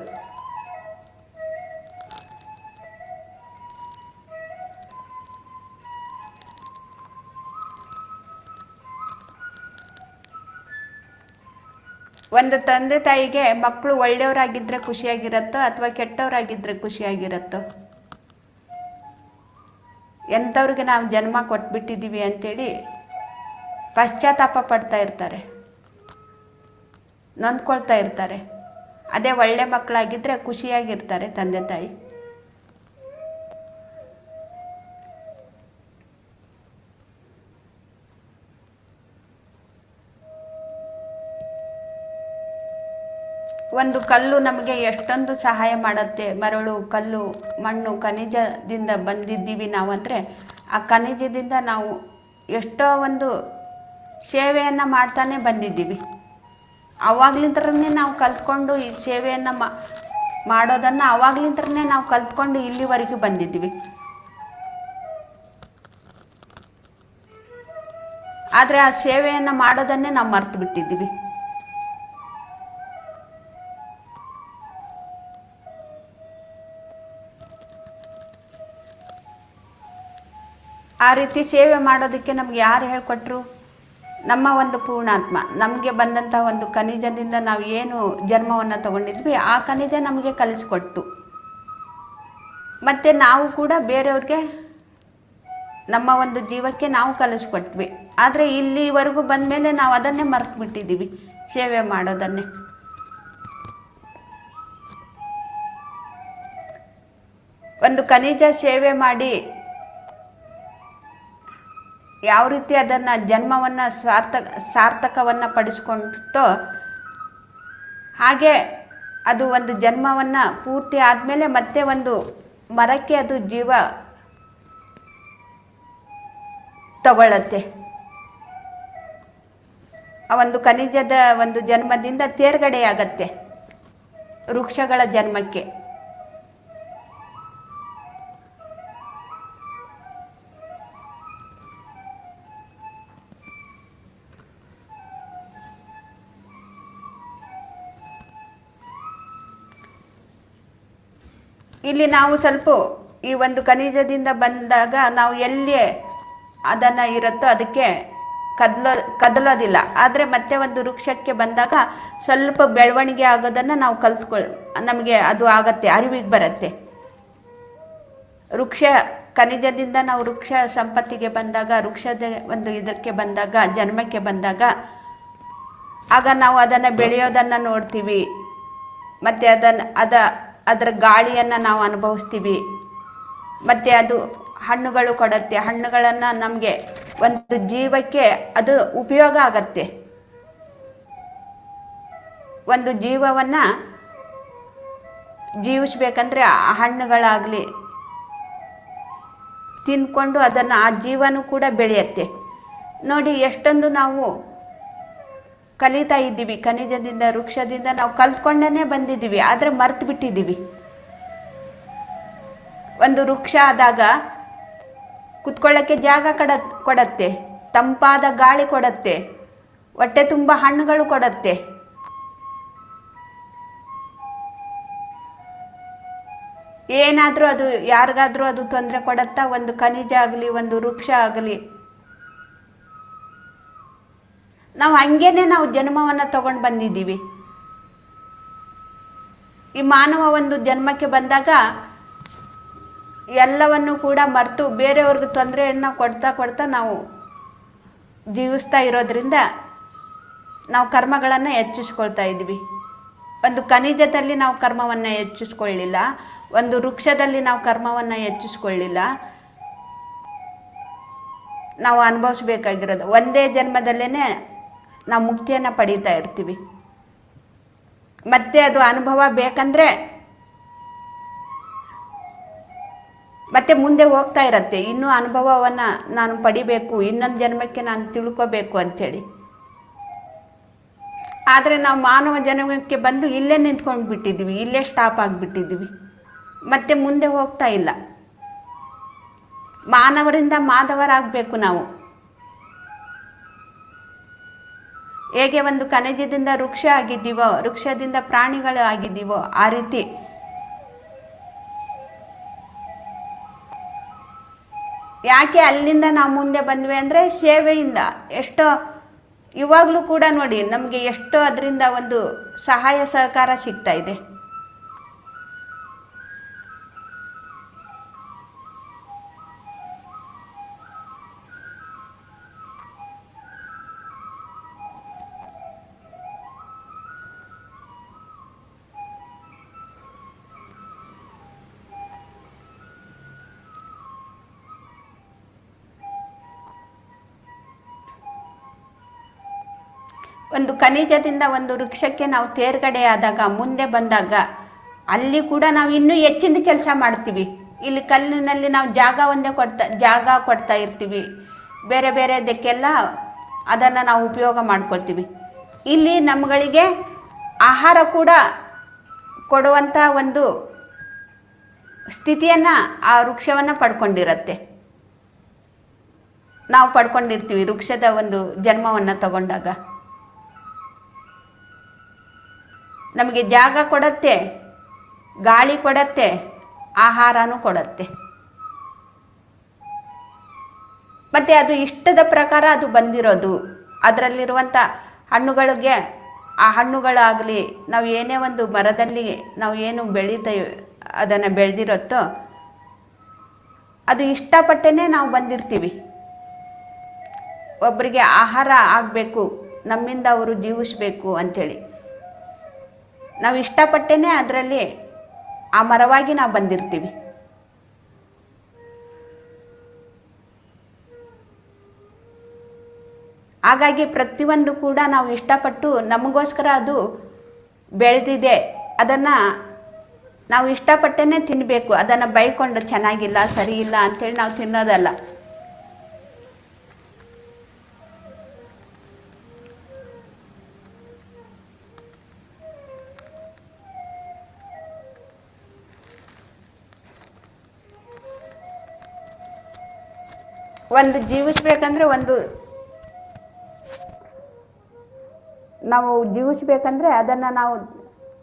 ಒಂದು ತಂದೆ ತಾಯಿಗೆ ಮಕ್ಕಳು ಒಳ್ಳೆಯವರಾಗಿದ್ದರೆ ಖುಷಿಯಾಗಿರುತ್ತೋ ಅಥವಾ ಕೆಟ್ಟವರಾಗಿದ್ದರೆ ಖುಷಿಯಾಗಿರುತ್ತೋ? ಎಂಥವ್ರಿಗೆ ನಾವು ಜನ್ಮ ಕೊಟ್ಬಿಟ್ಟಿದ್ದೀವಿ ಅಂತೇಳಿ ಪಶ್ಚಾತ್ತಾಪ ಪಡ್ತಾ ಇರ್ತಾರೆ, ನೊಂದ್ಕೊಳ್ತಾ ಇರ್ತಾರೆ. ಅದೇ ಒಳ್ಳೆ ಮಕ್ಕಳಾಗಿದ್ದರೆ ಖುಷಿಯಾಗಿರ್ತಾರೆ ತಂದೆ ತಾಯಿ. ಒಂದು ಕಲ್ಲು ನಮಗೆ ಎಷ್ಟೊಂದು ಸಹಾಯ ಮಾಡುತ್ತೆ. ಮರಳು, ಕಲ್ಲು, ಮಣ್ಣು, ಖನಿಜದಿಂದ ಬಂದಿದ್ದೀವಿ ನಾವಂದರೆ ಆ ಖನಿಜದಿಂದ ನಾವು ಎಷ್ಟೋ ಒಂದು ಸೇವೆಯನ್ನು ಮಾಡ್ತಾನೆ ಬಂದಿದ್ದೀವಿ. ಅವಾಗ್ಲಿಂತ್ರನೇ ನಾವು ಕಲ್ತ್ಕೊಂಡು ಈ ಸೇವೆಯನ್ನು ಮಾಡೋದನ್ನು ಅವಾಗ್ಲಿಂತ್ರನೇ ನಾವು ಕಲ್ತ್ಕೊಂಡು ಇಲ್ಲಿವರೆಗೂ ಬಂದಿದ್ದೀವಿ. ಆದರೆ ಆ ಸೇವೆಯನ್ನು ಮಾಡೋದನ್ನೇ ನಾವು ಮರ್ತು ಬಿಟ್ಟಿದ್ದೀವಿ. ಆ ರೀತಿ ಸೇವೆ ಮಾಡೋದಕ್ಕೆ ನಮ್ಗೆ ಯಾರು ಹೇಳ್ಕೊಟ್ರು? ನಮ್ಮ ಒಂದು ಪೂರ್ಣಾತ್ಮ. ನಮಗೆ ಬಂದಂಥ ಒಂದು ಖನಿಜದಿಂದ ನಾವು ಏನು ಜನ್ಮವನ್ನು ತಗೊಂಡಿದ್ವಿ ಆ ಖನಿಜ ನಮಗೆ ಕಲಿಸ್ಕೊಟ್ಟು, ಮತ್ತು ನಾವು ಕೂಡ ಬೇರೆಯವ್ರಿಗೆ ನಮ್ಮ ಒಂದು ಜೀವಕ್ಕೆ ನಾವು ಕಲಿಸ್ಕೊಟ್ವಿ. ಆದರೆ ಇಲ್ಲಿವರೆಗೂ ಬಂದಮೇಲೆ ನಾವು ಅದನ್ನೇ ಮರ್ತು ಬಿಟ್ಟಿದ್ದೀವಿ, ಸೇವೆ ಮಾಡೋದನ್ನೇ. ಒಂದು ಖನಿಜ ಸೇವೆ ಮಾಡಿ ಯಾವ ರೀತಿ ಅದನ್ನು ಜನ್ಮವನ್ನು ಸಾರ್ಥಕವನ್ನು ಪಡಿಸ್ಕೊಂಡ್ತೋ ಹಾಗೆ ಅದು ಒಂದು ಜನ್ಮವನ್ನು ಪೂರ್ತಿ ಆದಮೇಲೆ ಮತ್ತೆ ಒಂದು ಮರಕ್ಕೆ ಅದು ಜೀವ ತಗೊಳ್ಳತ್ತೆ. ಆ ಒಂದು ಖನಿಜದ ಒಂದು ಜನ್ಮದಿಂದ ತೇರ್ಗಡೆಯಾಗತ್ತೆ ವೃಕ್ಷಗಳ ಜನ್ಮಕ್ಕೆ. ಇಲ್ಲಿ ನಾವು ಸ್ವಲ್ಪ ಈ ಒಂದು ಖನಿಜದಿಂದ ಬಂದಾಗ ನಾವು ಎಲ್ಲಿ ಅದನ್ನು ಇರುತ್ತೋ ಅದಕ್ಕೆ ಕದಲೋದಿಲ್ಲ. ಆದರೆ ಮತ್ತೆ ಒಂದು ವೃಕ್ಷಕ್ಕೆ ಬಂದಾಗ ಸ್ವಲ್ಪ ಬೆಳವಣಿಗೆ ಆಗೋದನ್ನು ನಾವು ನಮಗೆ ಅದು ಆಗತ್ತೆ, ಅರಿವಿಗೆ ಬರುತ್ತೆ. ಖನಿಜದಿಂದ ನಾವು ವೃಕ್ಷ ಸಂಪತ್ತಿಗೆ ಬಂದಾಗ, ವೃಕ್ಷದ ಒಂದು ಇದಕ್ಕೆ ಬಂದಾಗ, ಜನ್ಮಕ್ಕೆ ಬಂದಾಗ ಆಗ ನಾವು ಅದನ್ನು ಬೆಳೆಯೋದನ್ನು ನೋಡ್ತೀವಿ. ಮತ್ತು ಅದರ ಗಾಳಿಯನ್ನು ನಾವು ಅನುಭವಿಸ್ತೀವಿ. ಮತ್ತು ಅದು ಹಣ್ಣುಗಳು ಕೊಡುತ್ತೆ. ಹಣ್ಣುಗಳನ್ನು ನಮಗೆ ಒಂದು ಜೀವಕ್ಕೆ ಅದು ಉಪಯೋಗ ಆಗತ್ತೆ. ಒಂದು ಜೀವವನ್ನು ಜೀವಿಸ್ಬೇಕಂದ್ರೆ ಆ ಹಣ್ಣುಗಳಾಗಲಿ ತಿಂದ್ಕೊಂಡು ಅದನ್ನು ಆ ಜೀವನೂ ಕೂಡ ಬೆಳೆಯುತ್ತೆ. ನೋಡಿ ಎಷ್ಟೊಂದು ನಾವು ಕಲಿತಾ ಇದ್ದೀವಿ. ಖನಿಜದಿಂದ, ವೃಕ್ಷದಿಂದ ನಾವು ಕಲ್ತ್ಕೊಂಡೇ ಬಂದಿದ್ದೀವಿ, ಆದರೆ ಮರ್ತು ಬಿಟ್ಟಿದ್ದೀವಿ. ಒಂದು ವೃಕ್ಷ ಆದಾಗ ಕುತ್ಕೊಳ್ಳೋಕ್ಕೆ ಜಾಗ ಕೊಡತ್ತೆ, ತಂಪಾದ ಗಾಳಿ ಕೊಡತ್ತೆ, ಹೊಟ್ಟೆ ತುಂಬ ಹಣ್ಣುಗಳು ಕೊಡತ್ತೆ. ಏನಾದರೂ ಅದು ಯಾರಿಗಾದರೂ ಅದು ತೊಂದರೆ ಕೊಡತ್ತಾ? ಒಂದು ಖನಿಜ ಆಗಲಿ, ಒಂದು ವೃಕ್ಷ ಆಗಲಿ. ನಾವು ಹಂಗೇನೆ ನಾವು ಜನ್ಮವನ್ನು ತಗೊಂಡು ಬಂದಿದ್ದೀವಿ. ಈ ಮಾನವ ಒಂದು ಜನ್ಮಕ್ಕೆ ಬಂದಾಗ ಎಲ್ಲವನ್ನು ಕೂಡ ಮರೆತು ಬೇರೆಯವ್ರಿಗೆ ತೊಂದರೆಯನ್ನು ಕೊಡ್ತಾ ನಾವು ಜೀವಿಸ್ತಾ ಇರೋದ್ರಿಂದ ನಾವು ಕರ್ಮಗಳನ್ನು ಹೆಚ್ಚಿಸ್ಕೊಳ್ತಾ ಇದ್ವಿ. ಒಂದು ಖನಿಜದಲ್ಲಿ ನಾವು ಕರ್ಮವನ್ನು ಹೆಚ್ಚಿಸ್ಕೊಳ್ಳಿಲ್ಲ, ಒಂದು ವೃಕ್ಷದಲ್ಲಿ ನಾವು ಕರ್ಮವನ್ನು ಹೆಚ್ಚಿಸ್ಕೊಳ್ಳಿಲ್ಲ. ನಾವು ಅನುಭವಿಸ್ಬೇಕಾಗಿರೋದು ಒಂದೇ ಜನ್ಮದಲ್ಲೇ ನಾವು ಮುಕ್ತಿಯನ್ನು ಪಡೀತಾ ಇರ್ತೀವಿ. ಮತ್ತೆ ಅದು ಅನುಭವ ಬೇಕಂದ್ರೆ ಮತ್ತೆ ಮುಂದೆ ಹೋಗ್ತಾ ಇರತ್ತೆ. ಇನ್ನೂ ಅನುಭವವನ್ನು ನಾನು ಪಡಿಬೇಕು, ಇನ್ನೊಂದು ಜನ್ಮಕ್ಕೆ ನಾನು ತಿಳ್ಕೋಬೇಕು ಅಂಥೇಳಿ. ಆದರೆ ನಾವು ಮಾನವ ಜನ್ಮಕ್ಕೆ ಬಂದು ಇಲ್ಲೇ ನಿಂತ್ಕೊಂಡು ಬಿಟ್ಟಿದ್ದೀವಿ, ಇಲ್ಲೇ ಸ್ಟಾಪ್ ಆಗಿಬಿಟ್ಟಿದ್ದೀವಿ, ಮತ್ತೆ ಮುಂದೆ ಹೋಗ್ತಾ ಇಲ್ಲ. ಮಾನವರಿಂದ ಮಾಧವರಾಗಬೇಕು ನಾವು. ಹೇಗೆ ಒಂದು ಖನಿಜದಿಂದ ವೃಕ್ಷ ಆಗಿದ್ದೀವೋ, ವೃಕ್ಷದಿಂದ ಪ್ರಾಣಿಗಳು ಆಗಿದ್ದೀವೋ, ಆ ರೀತಿ ಯಾಕೆ ಅಲ್ಲಿಂದ ನಾವು ಮುಂದೆ ಬಂದ್ವಿ ಅಂದರೆ ಸೇವೆಯಿಂದ. ಎಷ್ಟೋ ಇವಾಗಲೂ ಕೂಡ ನೋಡಿ ನಮಗೆ ಎಷ್ಟೋ ಅದರಿಂದ ಒಂದು ಸಹಾಯ ಸಹಕಾರ ಸಿಗ್ತಾ ಇದೆ. ಒಂದು ಖನಿಜದಿಂದ ಒಂದು ವೃಕ್ಷಕ್ಕೆ ನಾವು ತೇರ್ಗಡೆ ಆದಾಗ, ಮುಂದೆ ಬಂದಾಗ ಅಲ್ಲಿ ಕೂಡ ನಾವು ಇನ್ನೂ ಹೆಚ್ಚಿನ ಕೆಲಸ ಮಾಡ್ತೀವಿ. ಇಲ್ಲಿ ಕಲ್ಲಿನಲ್ಲಿ ನಾವು ಜಾಗ ಕೊಡ್ತಾ ಇರ್ತೀವಿ. ಬೇರೆ ಬೇರೆದಕ್ಕೆಲ್ಲ ಅದನ್ನು ನಾವು ಉಪಯೋಗ ಮಾಡ್ಕೊಳ್ತೀವಿ. ಇಲ್ಲಿ ನಮ್ಮಗಳಿಗೆ ಆಹಾರ ಕೂಡ ಕೊಡುವಂಥ ಒಂದು ಸ್ಥಿತಿಯನ್ನು ಆ ವೃಕ್ಷವನ್ನು ಪಡ್ಕೊಂಡಿರತ್ತೆ. ನಾವು ಪಡ್ಕೊಂಡಿರ್ತೀವಿ ವೃಕ್ಷದ ಒಂದು ಜನ್ಮವನ್ನು ತಗೊಂಡಾಗ. ನಮಗೆ ಜಾಗ ಕೊಡತ್ತೆ, ಗಾಳಿ ಕೊಡತ್ತೆ, ಆಹಾರನೂ ಕೊಡತ್ತೆ. ಮತ್ತು ಅದು ಇಷ್ಟದ ಪ್ರಕಾರ ಅದು ಬಂದಿರೋದು. ಅದರಲ್ಲಿರುವಂಥ ಹಣ್ಣುಗಳಿಗೆ, ಆ ಹಣ್ಣುಗಳಾಗಲಿ, ನಾವು ಏನೇ ಒಂದು ಮರದಲ್ಲಿ ನಾವು ಏನು ಬೆಳೀತೇವೆ ಅದನ್ನು ಬೆಳೆದಿರುತ್ತೋ ಅದು ಇಷ್ಟಪಟ್ಟೇ ನಾವು ಬಂದಿರ್ತೀವಿ. ಒಬ್ಬರಿಗೆ ಆಹಾರ ಆಗಬೇಕು, ನಮ್ಮಿಂದ ಅವರು ಜೀವಿಸಬೇಕು ಅಂಥೇಳಿ ನಾವು ಇಷ್ಟಪಟ್ಟೇ ಅದರಲ್ಲಿ ಆ ಮರವಾಗಿ ನಾವು ಬಂದಿರ್ತೀವಿ. ಹಾಗಾಗಿ ಪ್ರತಿಯೊಂದು ಕೂಡ ನಾವು ಇಷ್ಟಪಟ್ಟು ನಮಗೋಸ್ಕರ ಅದು ಬೆಳೆದಿದೆ, ಅದನ್ನು ನಾವು ಇಷ್ಟಪಟ್ಟೇ ತಿನ್ನಬೇಕು. ಅದನ್ನು ಬೈಕೊಂಡು ಚೆನ್ನಾಗಿಲ್ಲ, ಸರಿ ಇಲ್ಲ ಅಂಥೇಳಿ ನಾವು ತಿನ್ನೋದಲ್ಲ. ಒಂದು ಜೀವಿಸ್ಬೇಕಂದ್ರೆ ನಾವು ಜೀವಿಸ್ಬೇಕಂದ್ರೆ ಅದನ್ನು ನಾವು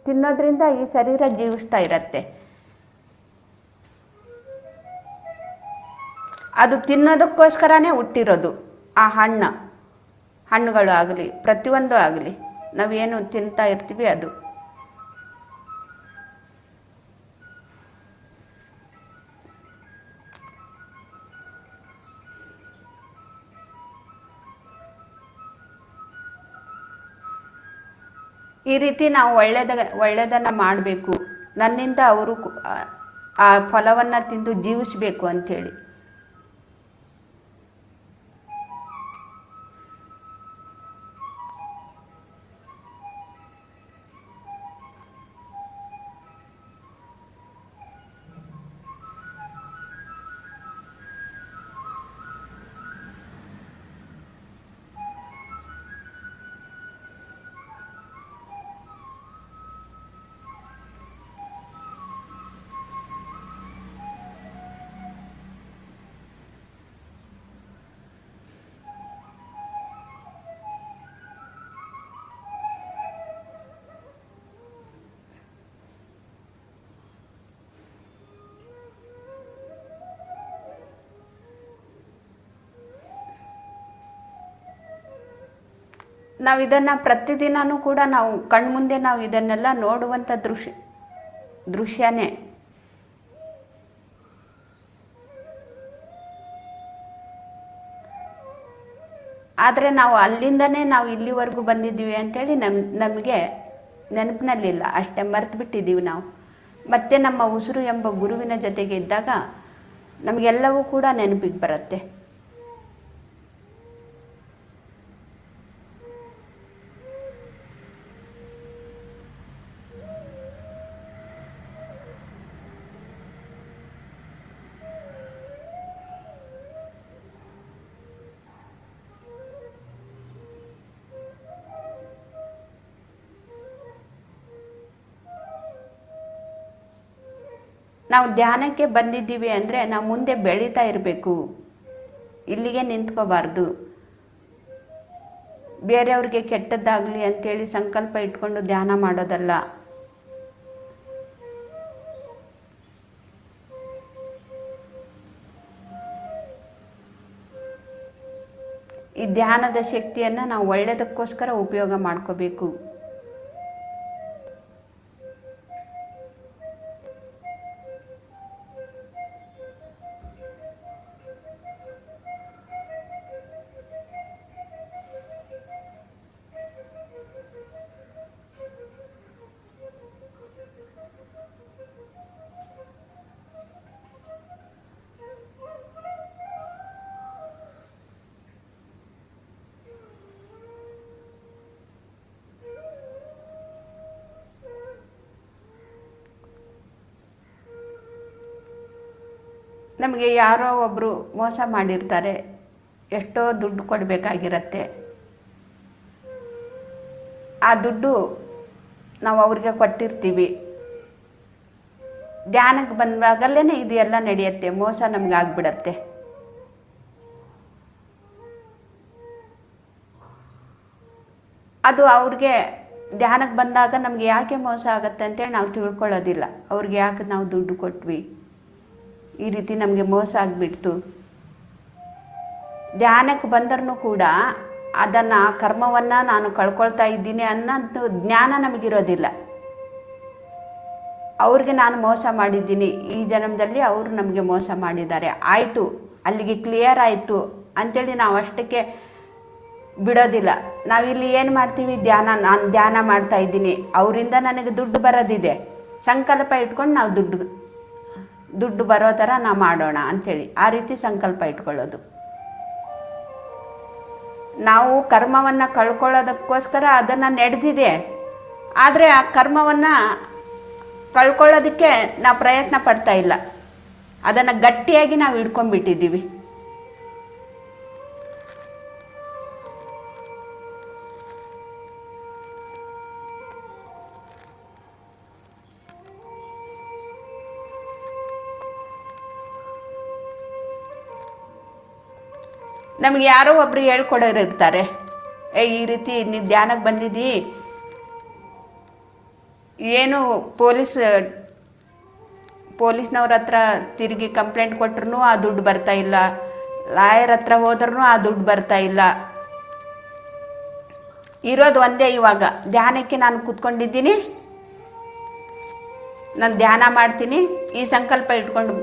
ತಿನ್ನೋದ್ರಿಂದ ಈ ಶರೀರ ಜೀವಿಸ್ತಾ ಇರತ್ತೆ. ಅದು ತಿನ್ನೋದಕ್ಕೋಸ್ಕರನೇ ಹುಟ್ಟಿರೋದು. ಆ ಹಣ್ಣುಗಳು ಆಗಲಿ, ಪ್ರತಿಯೊಂದು ಆಗಲಿ, ನಾವೇನು ತಿಂತಾ ಇರ್ತೀವಿ ಅದು. ಈ ರೀತಿ ನಾವು ಒಳ್ಳೆಯದನ್ನು ಮಾಡಬೇಕು, ನನ್ನಿಂದ ಅವರು ಆ ಫಲವನ್ನು ತಿಂದು ಜೀವಿಸಬೇಕು ಅಂಥೇಳಿ. ನಾವು ಇದನ್ನು ಪ್ರತಿದಿನವೂ ಕೂಡ ನಾವು ಕಣ್ಮುಂದೆ ನಾವು ಇದನ್ನೆಲ್ಲ ನೋಡುವಂಥ ದೃಶ್ಯನೇ. ಆದರೆ ನಾವು ಅಲ್ಲಿಂದನೇ ನಾವು ಇಲ್ಲಿವರೆಗೂ ಬಂದಿದ್ದೀವಿ ಅಂಥೇಳಿ ನಮಗೆ ನೆನಪಿನಲ್ಲಿಲ್ಲ, ಅಷ್ಟೇ ಮರೆತು ಬಿಟ್ಟಿದ್ದೀವಿ ನಾವು. ಮತ್ತೆ ನಮ್ಮ ಉಸಿರು ಎಂಬ ಗುರುವಿನ ಜೊತೆಗೆ ಇದ್ದಾಗ ನಮಗೆಲ್ಲವೂ ಕೂಡ ನೆನಪಿಗೆ ಬರುತ್ತೆ. ನಾವು ಧ್ಯಾನಕ್ಕೆ ಬಂದಿದ್ದೀವಿ ಅಂದರೆ ನಾವು ಮುಂದೆ ಬೆಳೀತಾ ಇರಬೇಕು, ಇಲ್ಲಿಗೆ ನಿಂತ್ಕೋಬಾರ್ದು. ಬೇರೆಯವ್ರಿಗೆ ಕೆಟ್ಟದ್ದಾಗಲಿ ಅಂಥೇಳಿ ಸಂಕಲ್ಪ ಇಟ್ಕೊಂಡು ಧ್ಯಾನ ಮಾಡೋದಲ್ಲ. ಈ ಧ್ಯಾನದ ಶಕ್ತಿಯನ್ನು ನಾವು ಒಳ್ಳೆಯದಕ್ಕೋಸ್ಕರ ಉಪಯೋಗ ಮಾಡ್ಕೋಬೇಕು. ನಮಗೆ ಯಾರೋ ಒಬ್ಬರು ಮೋಸ ಮಾಡಿರ್ತಾರೆ, ಎಷ್ಟೋ ದುಡ್ಡು ಕೊಡಬೇಕಾಗಿರತ್ತೆ. ಆ ದುಡ್ಡು ನಾವು ಅವ್ರಿಗೆ ಕೊಟ್ಟಿರ್ತೀವಿ. ಧ್ಯಾನಕ್ಕೆ ಬಂದಾಗಲೇ ಇದು ಎಲ್ಲ ನಡೆಯುತ್ತೆ, ಮೋಸ ನಮ್ಗೆ ಆಗ್ಬಿಡತ್ತೆ. ಅದು ಅವ್ರಿಗೆ ಧ್ಯಾನಕ್ಕೆ ಬಂದಾಗ ನಮ್ಗೆ ಯಾಕೆ ಮೋಸ ಆಗುತ್ತೆ ಅಂತೇಳಿ ನಾವು ತಿಳ್ಕೊಳ್ಳೋದಿಲ್ಲ. ಅವ್ರಿಗೆ ಯಾಕೆ ನಾವು ದುಡ್ಡು ಕೊಟ್ವಿ, ಈ ರೀತಿ ನಮಗೆ ಮೋಸ ಆಗಿಬಿಡ್ತು. ಧ್ಯಾನಕ್ಕೆ ಬಂದರೂ ಕೂಡ ಅದನ್ನು ಆ ಕರ್ಮವನ್ನು ನಾನು ಕಳ್ಕೊಳ್ತಾ ಇದ್ದೀನಿ ಅನ್ನೋದು ಜ್ಞಾನ ನಮಗಿರೋದಿಲ್ಲ. ಅವ್ರಿಗೆ ನಾನು ಮೋಸ ಮಾಡಿದ್ದೀನಿ, ಈ ಜನ್ಮದಲ್ಲಿ ಅವರು ನಮಗೆ ಮೋಸ ಮಾಡಿದ್ದಾರೆ, ಆಯಿತು ಅಲ್ಲಿಗೆ ಕ್ಲಿಯರ್ ಆಯಿತು ಅಂಥೇಳಿ ನಾವು ಅಷ್ಟಕ್ಕೆ ಬಿಡೋದಿಲ್ಲ. ನಾವಿಲ್ಲಿ ಏನು ಮಾಡ್ತೀವಿ, ನಾನು ಧ್ಯಾನ ಮಾಡ್ತಾ ಇದ್ದೀನಿ, ಅವರಿಂದ ನನಗೆ ದುಡ್ಡು ಬರೋದಿದೆ, ಸಂಕಲ್ಪ ಇಟ್ಕೊಂಡು ನಾವು ದುಡ್ಡು ಬರೋ ಥರ ನಾವು ಮಾಡೋಣ ಅಂಥೇಳಿ ಆ ರೀತಿ ಸಂಕಲ್ಪ ಇಟ್ಕೊಳ್ಳೋದು. ನಾವು ಕರ್ಮವನ್ನು ಕಳ್ಕೊಳ್ಳೋದಕ್ಕೋಸ್ಕರ ಅದನ್ನು ನಡೆದಿದೆ, ಆದರೆ ಆ ಕರ್ಮವನ್ನು ಕಳ್ಕೊಳ್ಳೋದಕ್ಕೆ ನಾವು ಪ್ರಯತ್ನ ಪಡ್ತಾ ಇಲ್ಲ, ಅದನ್ನು ಗಟ್ಟಿಯಾಗಿ ನಾವು ಹಿಡ್ಕೊಂಡ್ಬಿಟ್ಟಿದ್ದೀವಿ. ನಮಗೆ ಯಾರೋ ಒಬ್ರು ಹೇಳ್ಕೊಡೋರು ಇರ್ತಾರೆ, ಈ ರೀತಿ ನೀವು ಧ್ಯಾನಕ್ಕೆ ಬಂದಿದ್ದೀ, ಏನು ಪೊಲೀಸ್ನವ್ರ ಹತ್ರ ತಿರುಗಿ ಕಂಪ್ಲೇಂಟ್ ಕೊಟ್ರು ಆ ದುಡ್ಡು ಬರ್ತಾ ಇಲ್ಲ, ಲಾಯರ್ ಹತ್ರ ಹೋದ್ರೂ ಆ ದುಡ್ಡು ಬರ್ತಾ ಇಲ್ಲ, ಇರೋದು ಒಂದೇ ಇವಾಗ ಧ್ಯಾನಕ್ಕೆ ನಾನು ಕೂತ್ಕೊಂಡಿದ್ದೀನಿ, ನಾನು ಧ್ಯಾನ ಮಾಡ್ತೀನಿ, ಈ ಸಂಕಲ್ಪ ಇಟ್ಕೊಂಡು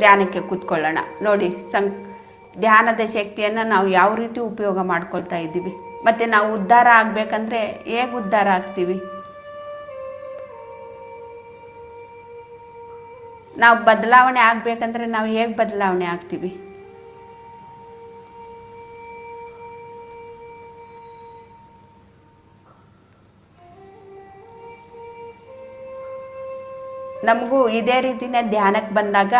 ಧ್ಯಾನಕ್ಕೆ ಕೂತ್ಕೊಳ್ಳೋಣ. ನೋಡಿ, ಧ್ಯಾನದ ಶಕ್ತಿಯನ್ನು ನಾವು ಯಾವ ರೀತಿ ಉಪಯೋಗ ಮಾಡ್ಕೊಳ್ತಾ ಇದ್ದೀವಿ. ಮತ್ತು ನಾವು ಉದ್ಧಾರ ಆಗಬೇಕಂದ್ರೆ ಹೇಗೆ ಉದ್ಧಾರ ಆಗ್ತೀವಿ, ನಾವು ಬದಲಾವಣೆ ಆಗಬೇಕಂದ್ರೆ ನಾವು ಹೇಗೆ ಬದಲಾವಣೆ ಆಗ್ತೀವಿ. ನಮಗೂ ಇದೇ ರೀತಿನೇ ಧ್ಯಾನಕ್ಕೆ ಬಂದಾಗ